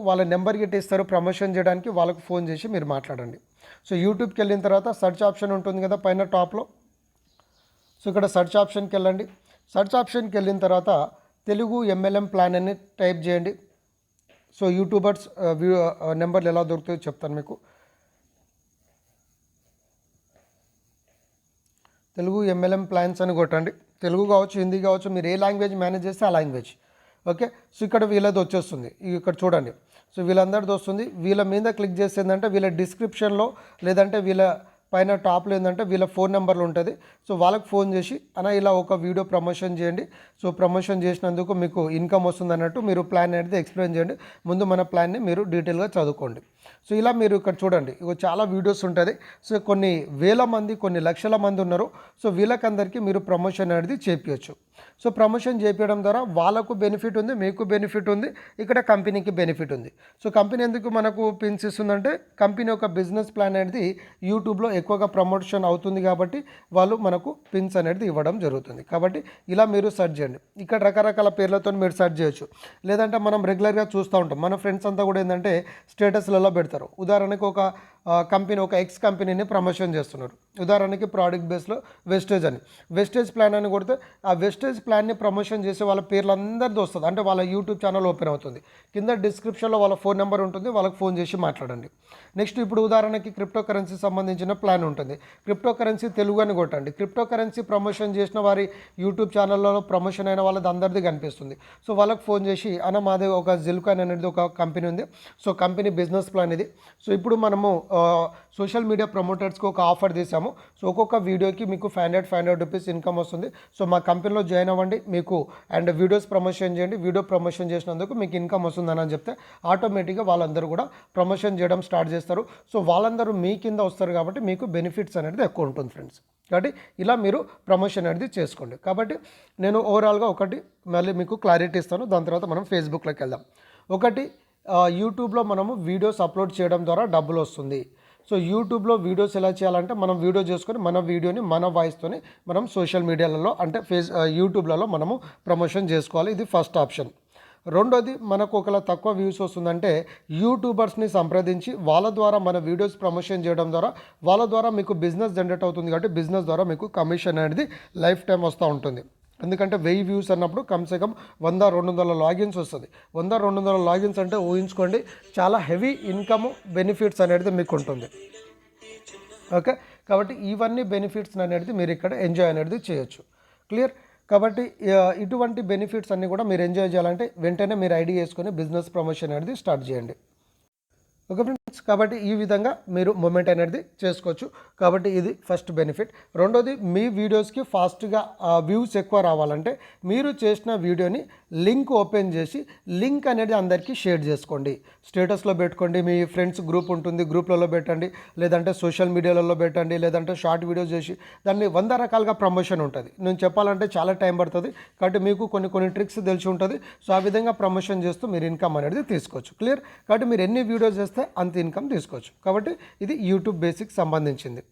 S1: వాళ్ళ నెంబర్ గిట్ ఇస్తారు ప్రమోషన్ చేయడానికి, వాళ్ళకు ఫోన్ చేసి మీరు మాట్లాడండి. సో యూట్యూబ్కి వెళ్ళిన తర్వాత సెర్చ్ ఆప్షన్ ఉంటుంది కదా పైన టాప్లో. సో ఇక్కడ సెర్చ్ ఆప్షన్కి వెళ్ళండి. సెర్చ్ ఆప్షన్కి వెళ్ళిన తర్వాత తెలుగు MLM ప్లాన్ అని టైప్ చేయండి. సో యూట్యూబర్స్ నెంబర్లు ఎలా దొరుకుతాయో చెప్తాను మీకు. తెలుగు MLM ప్లాన్స్ అని కొట్టండి. తెలుగు కావచ్చు, హిందీ కావచ్చు, మీరు ఏ లాంగ్వేజ్ మేనేజ్ చేస్తే ఆ లాంగ్వేజ్. ఓకే. సో ఇక్కడ వీళ్ళది వచ్చేస్తుంది, ఇక్కడ చూడండి. సో వీళ్ళందరిది వస్తుంది. వీళ్ళ మీద క్లిక్ చేస్తే ఏంటంటే వీళ్ళ డిస్క్రిప్షన్లో లేదంటే వీళ్ళ పైన టాప్లో ఏంటంటే వీళ్ళ ఫోన్ నెంబర్లు ఉంటుంది. సో వాళ్ళకి ఫోన్ చేసి అన్న ఇలా ఒక వీడియో ప్రమోషన్ చేయండి, సో ప్రమోషన్ చేసినందుకు మీకు ఇన్కమ్ వస్తుంది అన్నట్టు మీరు ప్లాన్ అనేది ఎక్స్ప్లెయిన్ చేయండి. ముందు మన ప్లాన్ని మీరు డీటెయిల్గా చదువుకోండి. సో ఇలా మీరు ఇక్కడ చూడండి, ఇక చాలా వీడియోస్ ఉంటుంది. సో కొన్ని వేల మంది, కొన్ని లక్షల మంది ఉన్నారు. సో వీళ్ళకందరికీ మీరు ప్రమోషన్ అనేది చేపించవచ్చు. సో ప్రమోషన్ చేపించడం ద్వారా వాళ్ళకు బెనిఫిట్ ఉంది, మీకు బెనిఫిట్ ఉంది, ఇక్కడ కంపెనీకి బెనిఫిట్ ఉంది. సో కంపెనీ ఎందుకు మనకు పిన్స్ ఇస్తుందంటే కంపెనీ యొక్క బిజినెస్ ప్లాన్ అనేది యూట్యూబ్లో ఎక్కువగా ప్రమోషన్ అవుతుంది కాబట్టి వాళ్ళు మనకు పిన్స్ అనేది ఇవ్వడం జరుగుతుంది. కాబట్టి ఇలా మీరు సెర్చ్ చేయండి. ఇక్కడ రకరకాల పేర్లతో మీరు సెర్చ్ చేయొచ్చు. లేదంటే మనం రెగ్యులర్గా చూస్తూ ఉంటాం, మన ఫ్రెండ్స్ అంతా కూడా ఏంటంటే స్టేటస్లలో పెడతారు. ఉదాహరణకు ఒక కంపెనీ ఒక ఎక్స్ కంపెనీని ప్రమోషన్ చేస్తున్నారు. ఉదాహరణకి ప్రోడక్ట్ బేస్లో వెస్టేజ్ అని, వెస్టేజ్ ప్లాన్ అని కొడితే ఆ వెస్టేజ్ ప్లాన్ని ప్రమోషన్ చేసే వాళ్ళ పేర్లందరిది వస్తుంది. అంటే వాళ్ళ యూట్యూబ్ ఛానల్ ఓపెన్ అవుతుంది. కింద డిస్క్రిప్షన్లో వాళ్ళ ఫోన్ నెంబర్ ఉంటుంది, వాళ్ళకి ఫోన్ చేసి మాట్లాడండి. నెక్స్ట్ ఇప్పుడు ఉదాహరణకి క్రిప్టో కరెన్సీ సంబంధించిన ప్లాన్ ఉంటుంది. క్రిప్టో కరెన్సీ తెలుగు అని కొట్టండి. క్రిప్టో కరెన్సీ ప్రమోషన్ చేసిన వారి యూట్యూబ్ ఛానల్లో ప్రమోషన్ అయిన వాళ్ళది అందరిది కనిపిస్తుంది. సో వాళ్ళకి ఫోన్ చేసి అన్న మాది ఒక జిల్కాయిన్ అనేది ఒక కంపెనీ ఉంది, సో కంపెనీ బిజినెస్ ప్లాన్ ఇది. సో ఇప్పుడు మనము సోషల్ మీడియా ప్రమోటర్స్కి ఒక ఆఫర్ తీసాము. సో ఒక్కొక్క వీడియోకి మీకు 500 రూపీస్ ఇన్కమ్ వస్తుంది. సో మా కంపెనీలో జాయిన్ అవ్వండి మీకు అండ్ వీడియోస్ ప్రమోషన్ చేయండి, వీడియో ప్రమోషన్ చేసినందుకు మీకు ఇన్కమ్ వస్తుందని చెప్తే ఆటోమేటిక్గా వాళ్ళందరూ కూడా ప్రమోషన్ చేయడం స్టార్ట్ చేస్తారు. సో వాళ్ళందరూ మీ కింద వస్తారు కాబట్టి మీకు బెనిఫిట్స్ అనేది ఎక్కువ ఉంటుంది ఫ్రెండ్స్. కాబట్టి ఇలా మీరు ప్రమోషన్ అనేది చేసుకోండి. కాబట్టి నేను ఓవరాల్గా ఒకటి మళ్ళీ మీకు క్లారిటీ ఇస్తాను, దాని తర్వాత మనం ఫేస్బుక్లోకి వెళ్దాం. ఒకటి యూట్యూబ్లో మనము వీడియోస్ అప్లోడ్ చేయడం ద్వారా డబ్బులు వస్తుంది. సో యూట్యూబ్లో వీడియోస్ ఎలా చేయాలంటే మనం వీడియో చేసుకొని మన వీడియోని మన వాయిస్తోని మనం సోషల్ మీడియాలలో అంటే యూట్యూబ్లలో మనము ప్రమోషన్ చేసుకోవాలి. ఇది ఫస్ట్ ఆప్షన్. రెండోది మనకు ఒకవేళ తక్కువ వ్యూస్ వస్తుందంటే యూట్యూబర్స్ని సంప్రదించి వాళ్ళ ద్వారా మన వీడియోస్ ప్రమోషన్ చేయడం ద్వారా వాళ్ళ ద్వారా మీకు బిజినెస్ జనరేట్ అవుతుంది. కాబట్టి బిజినెస్ ద్వారా మీకు కమిషన్ అనేది లైఫ్ టైం వస్తూ ఉంటుంది. ఎందుకంటే 1000 వ్యూస్ అన్నప్పుడు కమ్సే కమ్ 100-200 లాగిన్స్ వస్తుంది. 100-200 లాగిన్స్ అంటే ఊహించుకోండి, చాలా హెవీ ఇన్కమ్ బెనిఫిట్స్ అనేది మీకు ఉంటుంది. ఓకే, కాబట్టి ఇవన్నీ బెనిఫిట్స్ అనేది మీరు ఇక్కడ ఎంజాయ్ అనేది చేయొచ్చు. క్లియర్. కాబట్టి ఇటువంటి బెనిఫిట్స్ అన్నీ కూడా మీరు ఎంజాయ్ చేయాలంటే వెంటనే మీరు ఐడి వేసుకొని బిజినెస్ ప్రమోషన్ అనేది స్టార్ట్ చేయండి. ఓకే ఫ్రెండ్స్, కాబట్టి ఈ విధంగా మీరు మూమెంట్ అనేది చేసుకోవచ్చు. కాబట్టి ఇది ఫస్ట్ బెనిఫిట్. రెండోది మీ వీడియోస్కి ఫాస్ట్గా వ్యూస్ ఎక్కువ రావాలంటే మీరు చేసిన వీడియోని లింక్ ఓపెన్ చేసి లింక్ అనేది అందరికీ షేర్ చేసుకోండి. స్టేటస్లో పెట్టుకోండి, మీ ఫ్రెండ్స్ గ్రూప్ ఉంటుంది గ్రూప్లలో పెట్టండి, లేదంటే సోషల్ మీడియాలలో పెట్టండి, లేదంటే షార్ట్ వీడియోస్ చేసి దాన్ని 100 రకాలుగా ప్రమోషన్ ఉంటుంది. నేను చెప్పాలంటే చాలా టైం పడుతుంది, కాబట్టి మీకు కొన్ని ట్రిక్స్ తెలిసి ఉంటుంది. సో ఆ విధంగా ప్రమోషన్ చేస్తూ మీరు ఇన్కమ్ అనేది తీసుకోవచ్చు. క్లియర్. కాబట్టి మీరు ఎన్ని వీడియోస్ చేస్తే అంత ఇన్కమ్ తీసుకోవచ్చు. కాబట్టి ఇది యూట్యూబ్ బేసిక్ సంబంధించింది.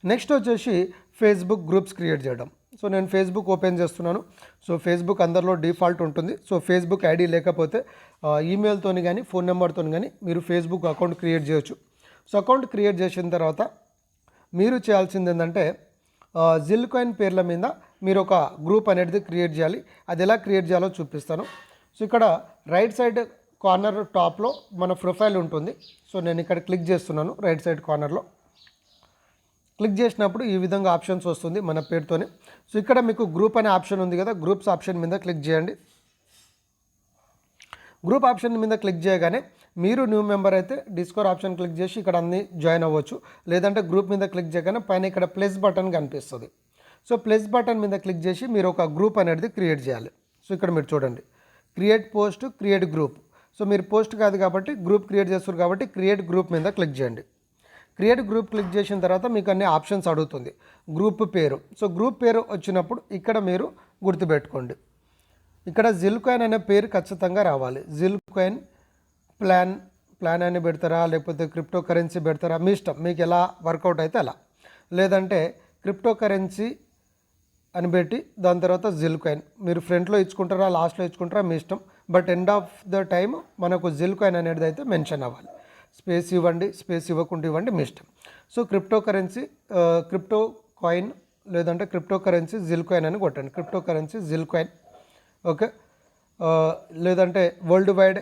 S1: నెక్స్ట్ వచ్చేసి ఫేస్బుక్ గ్రూప్స్ క్రియేట్ చేయడం. సో నేను ఫేస్బుక్ ఓపెన్ చేస్తున్నాను. సో ఫేస్బుక్ అందరిలో డిఫాల్ట్ ఉంటుంది. సో ఫేస్బుక్ ఐడి లేకపోతే ఈమెయిల్తో కానీ ఫోన్ నెంబర్తో కానీ మీరు ఫేస్బుక్ అకౌంట్ క్రియేట్ చేయొచ్చు. సో అకౌంట్ క్రియేట్ చేసిన తర్వాత మీరు చేయాల్సింది ఏంటంటే జిల్కాయిన్ పేర్ల మీద మీరు ఒక గ్రూప్ అనేది క్రియేట్ చేయాలి. అది ఎలా క్రియేట్ చేయాలో చూపిస్తాను. సో ఇక్కడ రైట్ సైడ్ కార్నర్ టాప్లో మన ప్రొఫైల్ ఉంటుంది. సో నేను ఇక్కడ క్లిక్ చేస్తున్నాను. రైట్ సైడ్ కార్నర్లో క్లిక్ చేసినప్పుడు ఈ విధంగా ఆప్షన్స్ వస్తుంది మన పేరుతోనే. సో ఇక్కడ మీకు గ్రూప్ అనే ఆప్షన్ ఉంది కదా, గ్రూప్స్ ఆప్షన్ మీద క్లిక్ చేయండి. గ్రూప్ ఆప్షన్ మీద క్లిక్ చేయగానే మీరు న్యూ మెంబర్ అయితే డిస్కవర్ ఆప్షన్ క్లిక్ చేసి ఇక్కడ అన్ని జాయిన్ అవ్వచ్చు. లేదంటే గ్రూప్ మీద క్లిక్ చేయగానే పైన ఇక్కడ ప్లస్ బటన్ కనిపిస్తుంది. సో ప్లస్ బటన్ మీద క్లిక్ చేసి మీరు ఒక గ్రూప్ అనేది క్రియేట్ చేయాలి. సో ఇక్కడ మీరు చూడండి, create post, create group. So మీరు పోస్ట్ కాదు కాబట్టి గ్రూప్ క్రియేట్ చేస్తారు కాబట్టి క్రియేట్ గ్రూప్ మీద క్లిక్ చేయండి. క్రియేట్ గ్రూప్ క్లిక్ చేసిన తర్వాత మీకు అన్ని ఆప్షన్స్ అడుగుతుంది. గ్రూప్ పేరు. సో గ్రూప్ పేరు వచ్చినప్పుడు ఇక్కడ మీరు గుర్తుపెట్టుకోండి, ఇక్కడ జిల్కాయిన్ అనే పేరు ఖచ్చితంగా రావాలి. జిల్కాయిన్ ప్లాన్ అని పెడతారా, లేకపోతే క్రిప్టో కరెన్సీ పెడతారా, మీ ఇష్టం, మీకు ఎలా వర్కౌట్ అయితే అలా. లేదంటే క్రిప్టో కరెన్సీ అని పెట్టి దాని తర్వాత జిల్కాయిన్ మీరు ఫ్రంట్లో ఇచ్చుకుంటారా లాస్ట్లో ఇచ్చుకుంటారా మీ ఇష్టం. But end of the time మనకు జిల్కాయిన్ అనేది అయితే మెన్షన్ అవ్వాలి. స్పేస్ ఇవ్వండి, స్పేస్ ఇవ్వకుండా ఇవ్వండి, మీ ఇష్టం. So crypto currency crypto coin లేదంటే క్రిప్టో కరెన్సీ జిల్కాయిన్ అని కొట్టండి. Crypto currency Zilcoin. ఓకే, లేదంటే world wide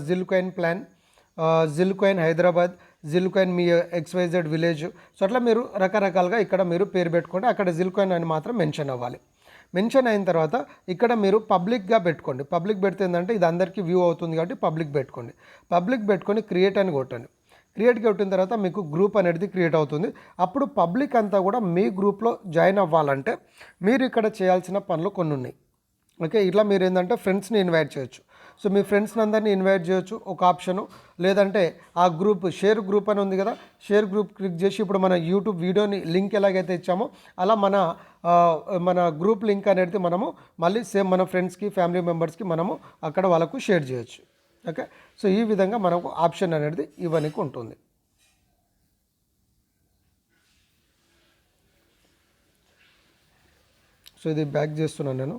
S1: Zilcoin plan, Zilcoin Hyderabad, Zilcoin మీ XYZ విలేజ్. సో అట్లా మీరు రకరకాలుగా ఇక్కడ మీరు పేరు పెట్టుకోండి. అక్కడ జిల్కాయిన్ అని మాత్రం మెన్షన్ అవ్వాలి. మెన్షన్ అయిన తర్వాత ఇక్కడ మీరు పబ్లిక్గా పెట్టుకోండి. పబ్లిక్ పెడితే ఏంటంటే ఇది అందరికీ వ్యూ అవుతుంది కాబట్టి పబ్లిక్ పెట్టుకోండి. పబ్లిక్ పెట్టుకొని క్రియేట్ అని కొట్టండి. క్రియేట్ కొట్టిన తర్వాత మీకు గ్రూప్ అనేది క్రియేట్ అవుతుంది. అప్పుడు పబ్లిక్ అంతా కూడా మీ గ్రూప్లో జాయిన్ అవ్వాలంటే మీరు ఇక్కడ చేయాల్సిన పనులు కొన్ని ఉన్నాయి. ఓకే, ఇట్లా మీరు ఏంటంటే ఫ్రెండ్స్ని ఇన్వైట్ చేయొచ్చు. సో మీ ఫ్రెండ్స్ని అందరినీ ఇన్వైట్ చేయొచ్చు ఒక ఆప్షను. లేదంటే ఆ గ్రూప్ షేర్ గ్రూప్ అని ఉంది కదా, షేర్ గ్రూప్ క్లిక్ చేసి ఇప్పుడు మన యూట్యూబ్ వీడియోని లింక్ ఎలాగైతే ఇచ్చామో అలా మన గ్రూప్ లింక్ అనేది మనము మళ్ళీ సేమ్ మన ఫ్రెండ్స్కి ఫ్యామిలీ మెంబర్స్కి మనము అక్కడ వాళ్ళకు షేర్ చేయొచ్చు. ఓకే, సో ఈ విధంగా మనకు ఆప్షన్ అనేది ఇవ్వడానికి ఉంటుంది. సో ఇది బ్యాక్ చేస్తున్నాను నేను.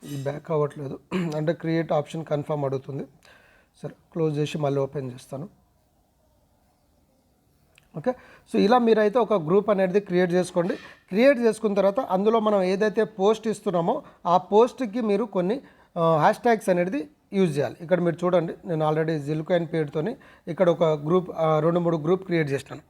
S1: ఇది బ్యాక్ అవ్వట్లేదు అంటే క్రియేట్ ఆప్షన్ కన్ఫర్మ్ అడుగుతుంది. సరే క్లోజ్ చేసి మళ్ళీ ఓపెన్ చేస్తాను. ఓకే, సో ఇలా మీరైతే ఒక గ్రూప్ అనేది క్రియేట్ చేసుకోండి. క్రియేట్ చేసుకున్న తర్వాత అందులో మనం ఏదైతే పోస్ట్ ఇస్తున్నామో ఆ పోస్ట్కి మీరు కొన్ని హ్యాష్ ట్యాగ్స్ అనేది యూజ్ చేయాలి. ఇక్కడ మీరు చూడండి, నేను ఆల్రెడీ జిల్కాయిన్ పేరుతోని ఇక్కడ ఒక గ్రూప్ 2-3 గ్రూప్ క్రియేట్ చేసినాను.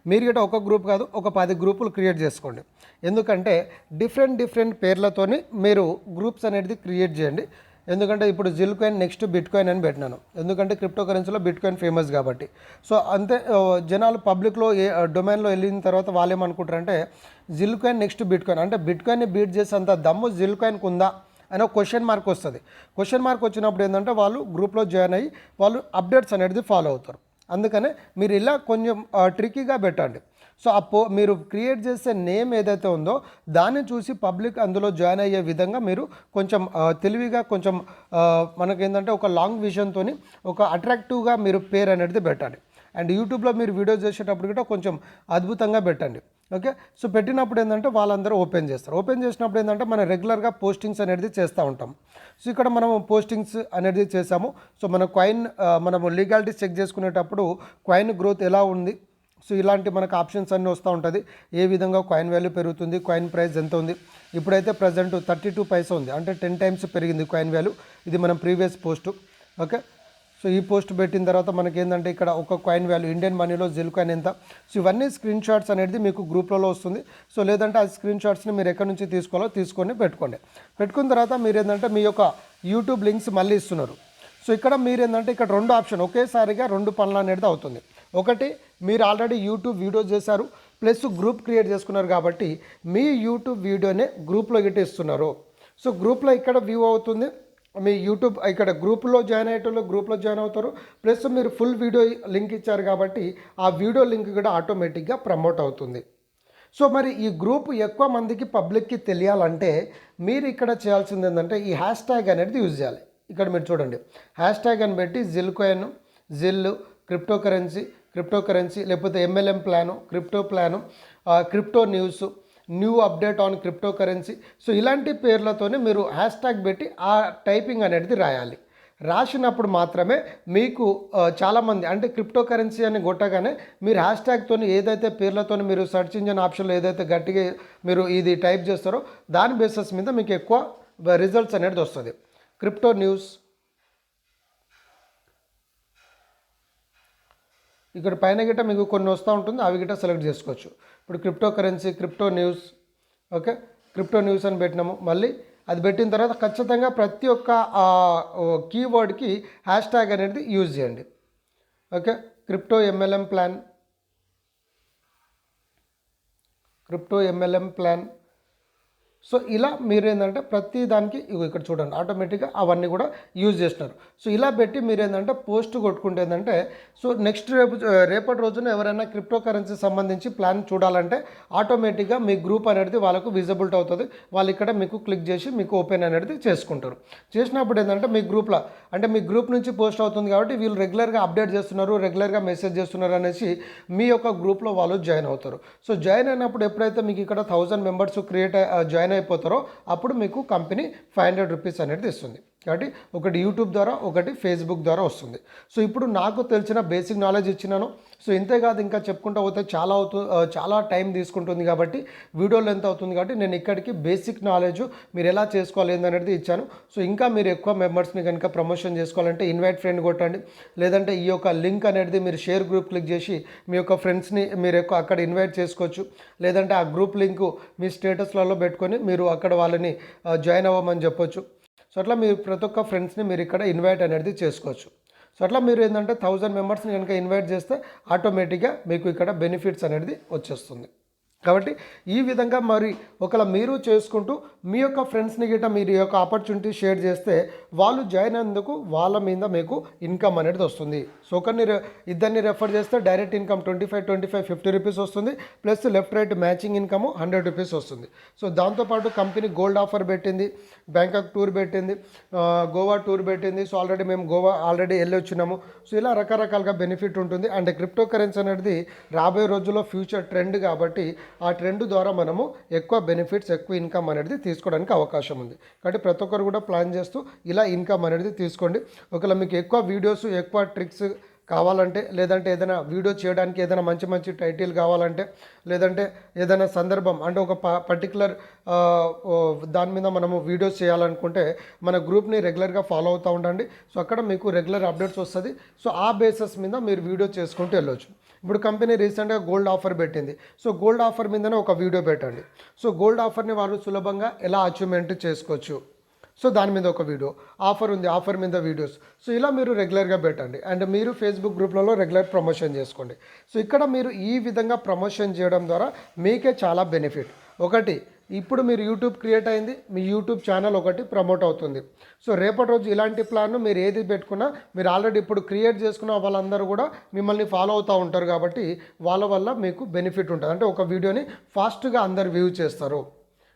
S1: మీరు గిట్ట ఒక గ్రూప్ కాదు, ఒక 10 గ్రూపులు క్రియేట్ చేసుకోండి. ఎందుకంటే డిఫరెంట్ పేర్లతోని మీరు గ్రూప్స్ అనేది క్రియేట్ చేయండి. ఎందుకంటే ఇప్పుడు జిల్కాయిన్ నెక్స్ట్ బిట్కాయిన్ అని పెట్టినాను, ఎందుకంటే క్రిప్టో కరెన్సీలో బిట్కాయిన్ ఫేమస్ కాబట్టి. సో అంతే జనాలు పబ్లిక్లో డొమైన్లో వెళ్ళిన తర్వాత వాళ్ళు ఏమనుకుంటారంటే జిల్కాయిన్ నెక్స్ట్ బిట్కాయిన్ అంటే బిట్కాయిన్ని బీట్ చేసేంత దమ్ము జిల్కాయిన్కి ఉందా అని ఒక క్వశ్చన్ మార్క్ వస్తుంది. క్వశ్చన్ మార్క్ వచ్చినప్పుడు ఏంటంటే వాళ్ళు గ్రూప్లో జాయిన్ అయ్యి వాళ్ళు అప్డేట్స్ అనేది ఫాలో అవుతారు. అందుకనే మీరు ఇలా కొంచెం ట్రిక్కీగా పెట్టండి. సో మీరు క్రియేట్ చేసే నేమ్ ఏదైతే ఉందో దాన్ని చూసి పబ్లిక్ అందులో జాయిన్ అయ్యే విధంగా మీరు కొంచెం తెలివిగా కొంచెం మనకేంటంటే ఒక లాంగ్ విజన్తో ఒక అట్రాక్టివ్గా మీరు పేరు అనేది పెట్టండి. అండ్ యూట్యూబ్లో మీరు వీడియోస్ చేసేటప్పుడు కూడా కొంచెం అద్భుతంగా పెట్టండి. ఓకే, సో పెట్టినప్పుడు ఏంటంటే వాళ్ళందరూ ఓపెన్ చేస్తారు. ఓపెన్ చేసినప్పుడు ఏంటంటే మనం రెగ్యులర్గా పోస్టింగ్స్ అనేది చేస్తూ ఉంటాం. సో ఇక్కడ మనము పోస్టింగ్స్ అనేది చేసాము. సో మన కాయిన్ మనము లీగాలిటీ చెక్ చేసుకునేటప్పుడు కాయిన్ గ్రోత్ ఎలా ఉంది, సో ఇలాంటి మనకు ఆప్షన్స్ అన్నీ వస్తూ ఉంటుంది. ఏ విధంగా కాయిన్ వాల్యూ పెరుగుతుంది, కాయిన్ ప్రైస్ ఎంత ఉంది. ఇప్పుడైతే ప్రజెంట్ 32 పైసా ఉంది, అంటే 10 టైమ్స్ పెరిగింది కాయిన్ వాల్యూ. ఇది మనం ప్రీవియస్ పోస్టు. ఓకే, సో ఈ పోస్ట్ పెట్టిన తర్వాత మనకి ఏంటంటే ఇక్కడ ఒక కాయిన్ వాల్యూ ఇండియన్ మనీలో జిల్కాయిన్ ఎంత. సో ఇవన్నీ స్క్రీన్ షాట్స్ అనేది మీకు గ్రూప్లలో వస్తుంది. సో లేదంటే ఆ స్క్రీన్ షాట్స్ని మీరు ఎక్కడి నుంచి తీసుకోవాలో తీసుకొని పెట్టుకోండి. పెట్టుకున్న తర్వాత మీరు ఏంటంటే మీ యొక్క యూట్యూబ్ లింక్స్ మళ్ళీ ఇస్తున్నారు. సో ఇక్కడ మీరు ఏంటంటే ఇక్కడ 2 ఆప్షన్ ఒకేసారిగా 2 పనులు అనేది అవుతుంది. ఒకటి, మీరు ఆల్రెడీ యూట్యూబ్ వీడియో చేశారు ప్లస్ గ్రూప్ క్రియేట్ చేసుకున్నారు కాబట్టి మీ యూట్యూబ్ వీడియోనే గ్రూప్లో గిట్ట ఇస్తున్నారు. సో గ్రూప్లో ఇక్కడ వ్యూ అవుతుంది. మీ యూట్యూబ్ ఇక్కడ గ్రూప్లో జాయిన్ అయ్యేటోళ్ళు గ్రూప్లో జాయిన్ అవుతారు. ప్లస్ మీరు ఫుల్ వీడియో లింక్ ఇచ్చారు కాబట్టి ఆ వీడియో లింక్ కూడా ఆటోమేటిక్గా ప్రమోట్ అవుతుంది. సో మరి ఈ గ్రూప్ ఎక్కువ మందికి పబ్లిక్కి తెలియాలంటే మీరు ఇక్కడ చేయాల్సింది ఏంటంటే ఈ హ్యాష్ ట్యాగ్ అనేది యూజ్ చేయాలి. ఇక్కడ మీరు చూడండి, హ్యాష్ ట్యాగ్ అని పెట్టి జిల్కాయిన్, జిల్, క్రిప్టో కరెన్సీ లేకపోతే MLM plan, crypto plan, crypto news, new update on crypto currency. So ఇలాంటి పేర్లతోనే మీరు హ్యాష్ ట్యాగ్ పెట్టి ఆ టైపింగ్ అనేది రాయాలి. రాసినప్పుడు మాత్రమే మీకు చాలామంది అంటే క్రిప్టో కరెన్సీ అని కొట్టగానే మీరు హ్యాష్ ట్యాగ్తో ఏదైతే పేర్లతో మీరు సెర్చ్ ఇంజిన్ ఆప్షన్లో ఏదైతే గట్టిగా మీరు ఇది టైప్ చేస్తారో దాని బేసిస్ మీద మీకు ఎక్కువ రిజల్ట్స్ అనేది వస్తుంది. క్రిప్టో న్యూస్, ఇక్కడ పైన గిట్ట మీకు కొన్ని వస్తూ ఉంటుంది, అవి గిట్ట సెలెక్ట్ చేసుకోవచ్చు. ఇప్పుడు crypto currency, crypto news, okay, crypto news అని పెట్టినాము. మళ్ళీ అది పెట్టిన తర్వాత ఖచ్చితంగా ప్రతి ఒక్క కీవర్డ్కి హ్యాష్ ట్యాగ్ అనేది యూజ్ చేయండి. Okay, crypto MLM plan. So ఇలా మీరు ఏంటంటే ప్రతి దానికి ఇక్కడ చూడండి ఆటోమేటిక్గా అవన్నీ కూడా యూజ్ చేస్తున్నారు. సో ఇలా పెట్టి మీరు ఏంటంటే పోస్ట్ కొట్టుకుంటే ఏంటంటే సో నెక్స్ట్ రేపటి రోజున ఎవరైనా క్రిప్టో కరెన్సీ సంబంధించి ప్లాన్ చూడాలంటే ఆటోమేటిక్గా మీ గ్రూప్ అనేది వాళ్ళకు విజిబిలిటీ అవుతుంది. వాళ్ళు ఇక్కడ మీకు క్లిక్ చేసి మీకు ఓపెన్ అనేది చేసుకుంటారు. చేసినప్పుడు ఏంటంటే మీ గ్రూప్లో అంటే మీ గ్రూప్ నుంచి పోస్ట్ అవుతుంది కాబట్టి వీళ్ళు రెగ్యులర్గా అప్డేట్ చేస్తున్నారు, రెగ్యులర్గా మెసేజ్ చేస్తున్నారు అనేసి మీ యొక్క గ్రూప్లో వాళ్ళు జాయిన్ అవుతారు. సో జాయిన్ అయినప్పుడు ఎప్పుడైతే మీకు ఇక్కడ 1000 మెంబర్స్ జాయిన్ అయిపోతారో అప్పుడు మీకు కంపెనీ 500 రూపీస్ అనేది ఇస్తుంది. కాబట్టి ఒకటి యూట్యూబ్ ద్వారా, ఒకటి ఫేస్బుక్ ద్వారా వస్తుంది. సో ఇప్పుడు నాకు తెలిసిన బేసిక్ నాలెడ్జ్ ఇచ్చినాను. సో ఇంతేకాదు ఇంకా చెప్పుకుంటూ పోతే చాలా టైం తీసుకుంటుంది కాబట్టి వీడియోలు ఎంత అవుతుంది కాబట్టి నేను ఇక్కడికి బేసిక్ నాలెడ్జ్ మీరు ఎలా చేసుకోవాలి ఏందనేది ఇచ్చాను. సో ఇంకా మీరు ఎక్కువ మెంబర్స్ని కనుక ప్రమోషన్ చేసుకోవాలంటే ఇన్వైట్ ఫ్రెండ్ కొట్టండి, లేదంటే ఈ యొక్క లింక్ అనేది మీరు షేర్ గ్రూప్ క్లిక్ చేసి మీ యొక్క ఫ్రెండ్స్ని మీరు అక్కడ ఇన్వైట్ చేసుకోవచ్చు. లేదంటే ఆ గ్రూప్ లింకు మీ స్టేటస్లలో పెట్టుకొని మీరు అక్కడ వాళ్ళని జాయిన్ అవ్వమని చెప్పొచ్చు. సో అట్లా మీరు ప్రతి ఒక్క ఫ్రెండ్స్ని మీరు ఇక్కడ ఇన్వైట్ అనేది చేసుకోవచ్చు. సో అట్లా మీరు ఏంటంటే 1000 మెంబర్స్ని కనుక ఇన్వైట్ చేస్తే ఆటోమేటిక్గా మీకు ఇక్కడ బెనిఫిట్స్ అనేది వచ్చేస్తుంది. కాబట్టి ఈ విధంగా మరి ఒకవేళ మీరు చేసుకుంటూ మీ యొక్క ఫ్రెండ్స్ని గిట్ట మీరు ఈ యొక్క ఆపర్చునిటీ షేర్ చేస్తే వాళ్ళు జాయిన్ అయినందుకు వాళ్ళ మీద మీకు ఇన్కమ్ అనేది వస్తుంది. సో ఇద్దరిని రెఫర్ చేస్తే డైరెక్ట్ ఇన్కమ్ 25 50 రూపీస్ వస్తుంది. Plus left right matching income 100 rupees వస్తుంది. సో దాంతోపాటు కంపెనీ గోల్డ్ ఆఫర్ పెట్టింది, బ్యాంకాక్ టూర్ పెట్టింది, గోవా టూర్ పెట్టింది. సో మేము గోవా ఆల్రెడీ వెళ్ళొచ్చినాము. సో ఇలా రకరకాలుగా బెనిఫిట్ ఉంటుంది. అండ్ క్రిప్టో కరెన్సీ అనేది రాబోయే రోజుల్లో ఫ్యూచర్ ట్రెండ్ కాబట్టి ఆ ట్రెండ్ ద్వారా మనము ఎక్కువ బెనిఫిట్స్, ఎక్కువ ఇన్కమ్ అనేది తీసుకోవడానికి అవకాశం ఉంది. కాబట్టి ప్రతి ఒక్కరు కూడా ప్లాన్ చేస్తూ ఇలా ఇన్కమ్ అనేది తీసుకోండి. ఒకవేళ మీకు ఎక్కువ వీడియోస్, ఎక్కువ ట్రిక్స్ కావాలంటే, లేదంటే ఏదైనా వీడియో చేయడానికి ఏదైనా మంచి మంచి టైటిల్ కావాలంటే, లేదంటే ఏదైనా సందర్భం అంటే ఒక పర్టికులర్ దాని మీద మనము వీడియోస్ చేయాలనుకుంటే మన గ్రూప్ని రెగ్యులర్గా ఫాలో అవుతూ ఉండండి. సో అక్కడ మీకు రెగ్యులర్ అప్డేట్స్ వస్తుంది. సో ఆ బేసిస్ మీద మీరు వీడియో చేసుకుంటూ వెళ్ళొచ్చు. ఇప్పుడు కంపెనీ రీసెంట్గా గోల్డ్ ఆఫర్ పెట్టింది. సో గోల్డ్ ఆఫర్ మీదనే ఒక వీడియో పెట్టండి. సో గోల్డ్ ఆఫర్ని వాళ్ళు సులభంగా ఎలా అచీవ్మెంట్ చేసుకోవచ్చు, సో దాని మీద ఒక వీడియో, ఆఫర్ ఉంది, ఆఫర్ మీద వీడియోస్. సో ఇలా మీరు రెగ్యులర్గా పెట్టండి. అండ్ మీరు ఫేస్బుక్ గ్రూప్లలో రెగ్యులర్ ప్రమోషన్ చేసుకోండి. సో ఇక్కడ మీరు ఈ విధంగా ప్రమోషన్ చేయడం ద్వారా మీకే చాలా బెనిఫిట్. ఒకటి, ఇప్పుడు మీరు యూట్యూబ్ క్రియేట్ అయింది, మీ యూట్యూబ్ ఛానల్ ఒకటి ప్రమోట్ అవుతుంది. సో రేపటి రోజు ఇలాంటి ప్లాన్ మీరు ఏది పెట్టుకున్నా, మీరు ఆల్రెడీ ఇప్పుడు క్రియేట్ చేసుకున్న వాళ్ళందరూ కూడా మిమ్మల్ని ఫాలో అవుతూ ఉంటారు. కాబట్టి వాళ్ళ వల్ల మీకు బెనిఫిట్ ఉంటుంది. అంటే ఒక వీడియోని ఫాస్ట్గా అందరు వ్యూ చేస్తారు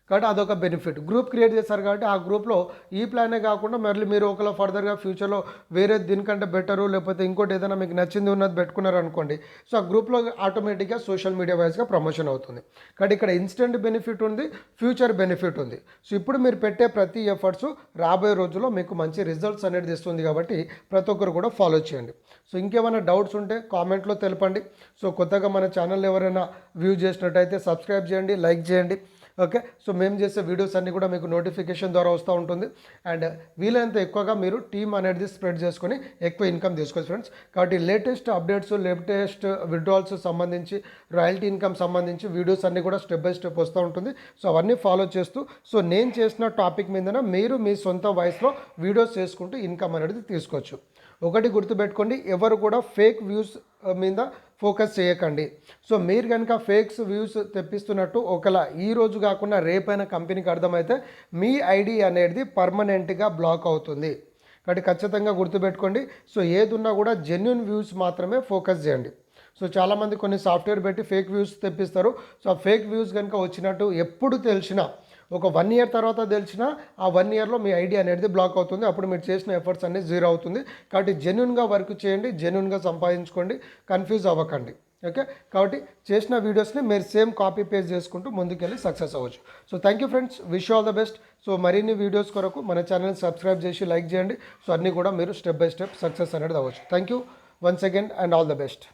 S1: కాబట్టి అదొక బెనిఫిట్. గ్రూప్ క్రియేట్ చేస్తారు కాబట్టి ఆ గ్రూప్లో ఈ ప్లానే కాకుండా మళ్ళీ మీరు ఒకవేళ ఫర్దర్గా ఫ్యూచర్లో వేరే దీనికంటే బెటరు, లేకపోతే ఇంకోటి ఏదైనా మీకు నచ్చింది ఉన్నది పెట్టుకున్నారు అనుకోండి. సో ఆ గ్రూప్లో ఆటోమేటిక్గా సోషల్ మీడియా వైజ్గా ప్రమోషన్ అవుతుంది. కాబట్టి ఇక్కడ ఇన్స్టెంట్ బెనిఫిట్ ఉంది, ఫ్యూచర్ బెనిఫిట్ ఉంది. సో ఇప్పుడు మీరు పెట్టే ప్రతి ఎఫర్ట్స్ రాబోయే రోజుల్లో మీకు మంచి రిజల్ట్స్ అనేది ఇస్తుంది. కాబట్టి ప్రతి ఒక్కరు కూడా ఫాలో చేయండి. సో ఇంకేమైనా డౌట్స్ ఉంటే కామెంట్లో తెలపండి. సో కొత్తగా మన ఛానల్ ఎవరైనా వ్యూ చేసినట్టయితే సబ్స్క్రైబ్ చేయండి, లైక్ చేయండి. ఓకే, సో మేము చేసే వీడియోస్ అన్నీ కూడా మీకు నోటిఫికేషన్ ద్వారా వస్తూ ఉంటుంది. అండ్ వీలైనంత ఎక్కువగా మీరు టీమ్ అనేది స్ప్రెడ్ చేసుకొని ఎక్కువ ఇన్కమ్ తీసుకోవచ్చు ఫ్రెండ్స్. కాబట్టి లేటెస్ట్ అప్డేట్స్, లేటెస్ట్ విడ్రాల్స్ సంబంధించి, రాయల్టీ ఇన్కమ్ సంబంధించి వీడియోస్ అన్నీ కూడా స్టెప్ బై స్టెప్ వస్తూ ఉంటుంది. సో అవన్నీ ఫాలో చేస్తూ, సో నేను చేసిన టాపిక్ మీదన మీరు మీ సొంత వాయిస్లో వీడియోస్ చేసుకుంటూ ఇన్కమ్ అనేది తీసుకోవచ్చు. ఒకటి గుర్తుపెట్టుకోండి, ఎవరు కూడా ఫేక్ వ్యూస్ మీద ఫోకస్ చేయకండి. సో మీరు కనుక ఫేక్స్ వ్యూస్ తెప్పిస్తున్నట్టు ఒకవేళ ఈ రోజు కాకుండా రేపైనా కంపెనీకి అర్థమైతే మీ ఐడి అనేది పర్మనెంట్గా బ్లాక్ అవుతుంది. కాబట్టి ఖచ్చితంగా గుర్తుపెట్టుకోండి. సో ఏది ఉన్నా కూడా జెన్యున్ వ్యూస్ మాత్రమే ఫోకస్ చేయండి. సో చాలామంది కొన్ని సాఫ్ట్వేర్ పెట్టి ఫేక్ వ్యూస్ తెప్పిస్తారు. సో ఆ ఫేక్ వ్యూస్ కనుక వచ్చినట్టు ఎప్పుడు తెలిసినా, ఒక 1 ఇయర్ తర్వాత తెలిసినా ఆ 1 ఇయర్లో మీ ఐడి అనేది బ్లాక్ అవుతుంది. అప్పుడు మీరు చేసిన ఎఫర్ట్స్ అన్నీ జీరో అవుతుంది. కాబట్టి జెన్యున్గా వర్క్ చేయండి, జెన్యున్గా సంపాదించుకోండి, కన్ఫ్యూజ్ అవ్వకండి. ఓకే, కాబట్టి చేసిన వీడియోస్ని మీరు సేమ్ కాపీ పేస్ట్ చేసుకుంటూ ముందుకెళ్ళి సక్సెస్ అవ్వచ్చు. So thank you friends, wish all the best. So మరిన్ని వీడియోస్ కొరకు మన ఛానల్ని సబ్స్క్రైబ్ చేసి లైక్ చేయండి. సో అన్నీ కూడా మీరు స్టెప్ బై స్టెప్ సక్సెస్ అనేది అవ్వచ్చు. Thank you once again and all the best.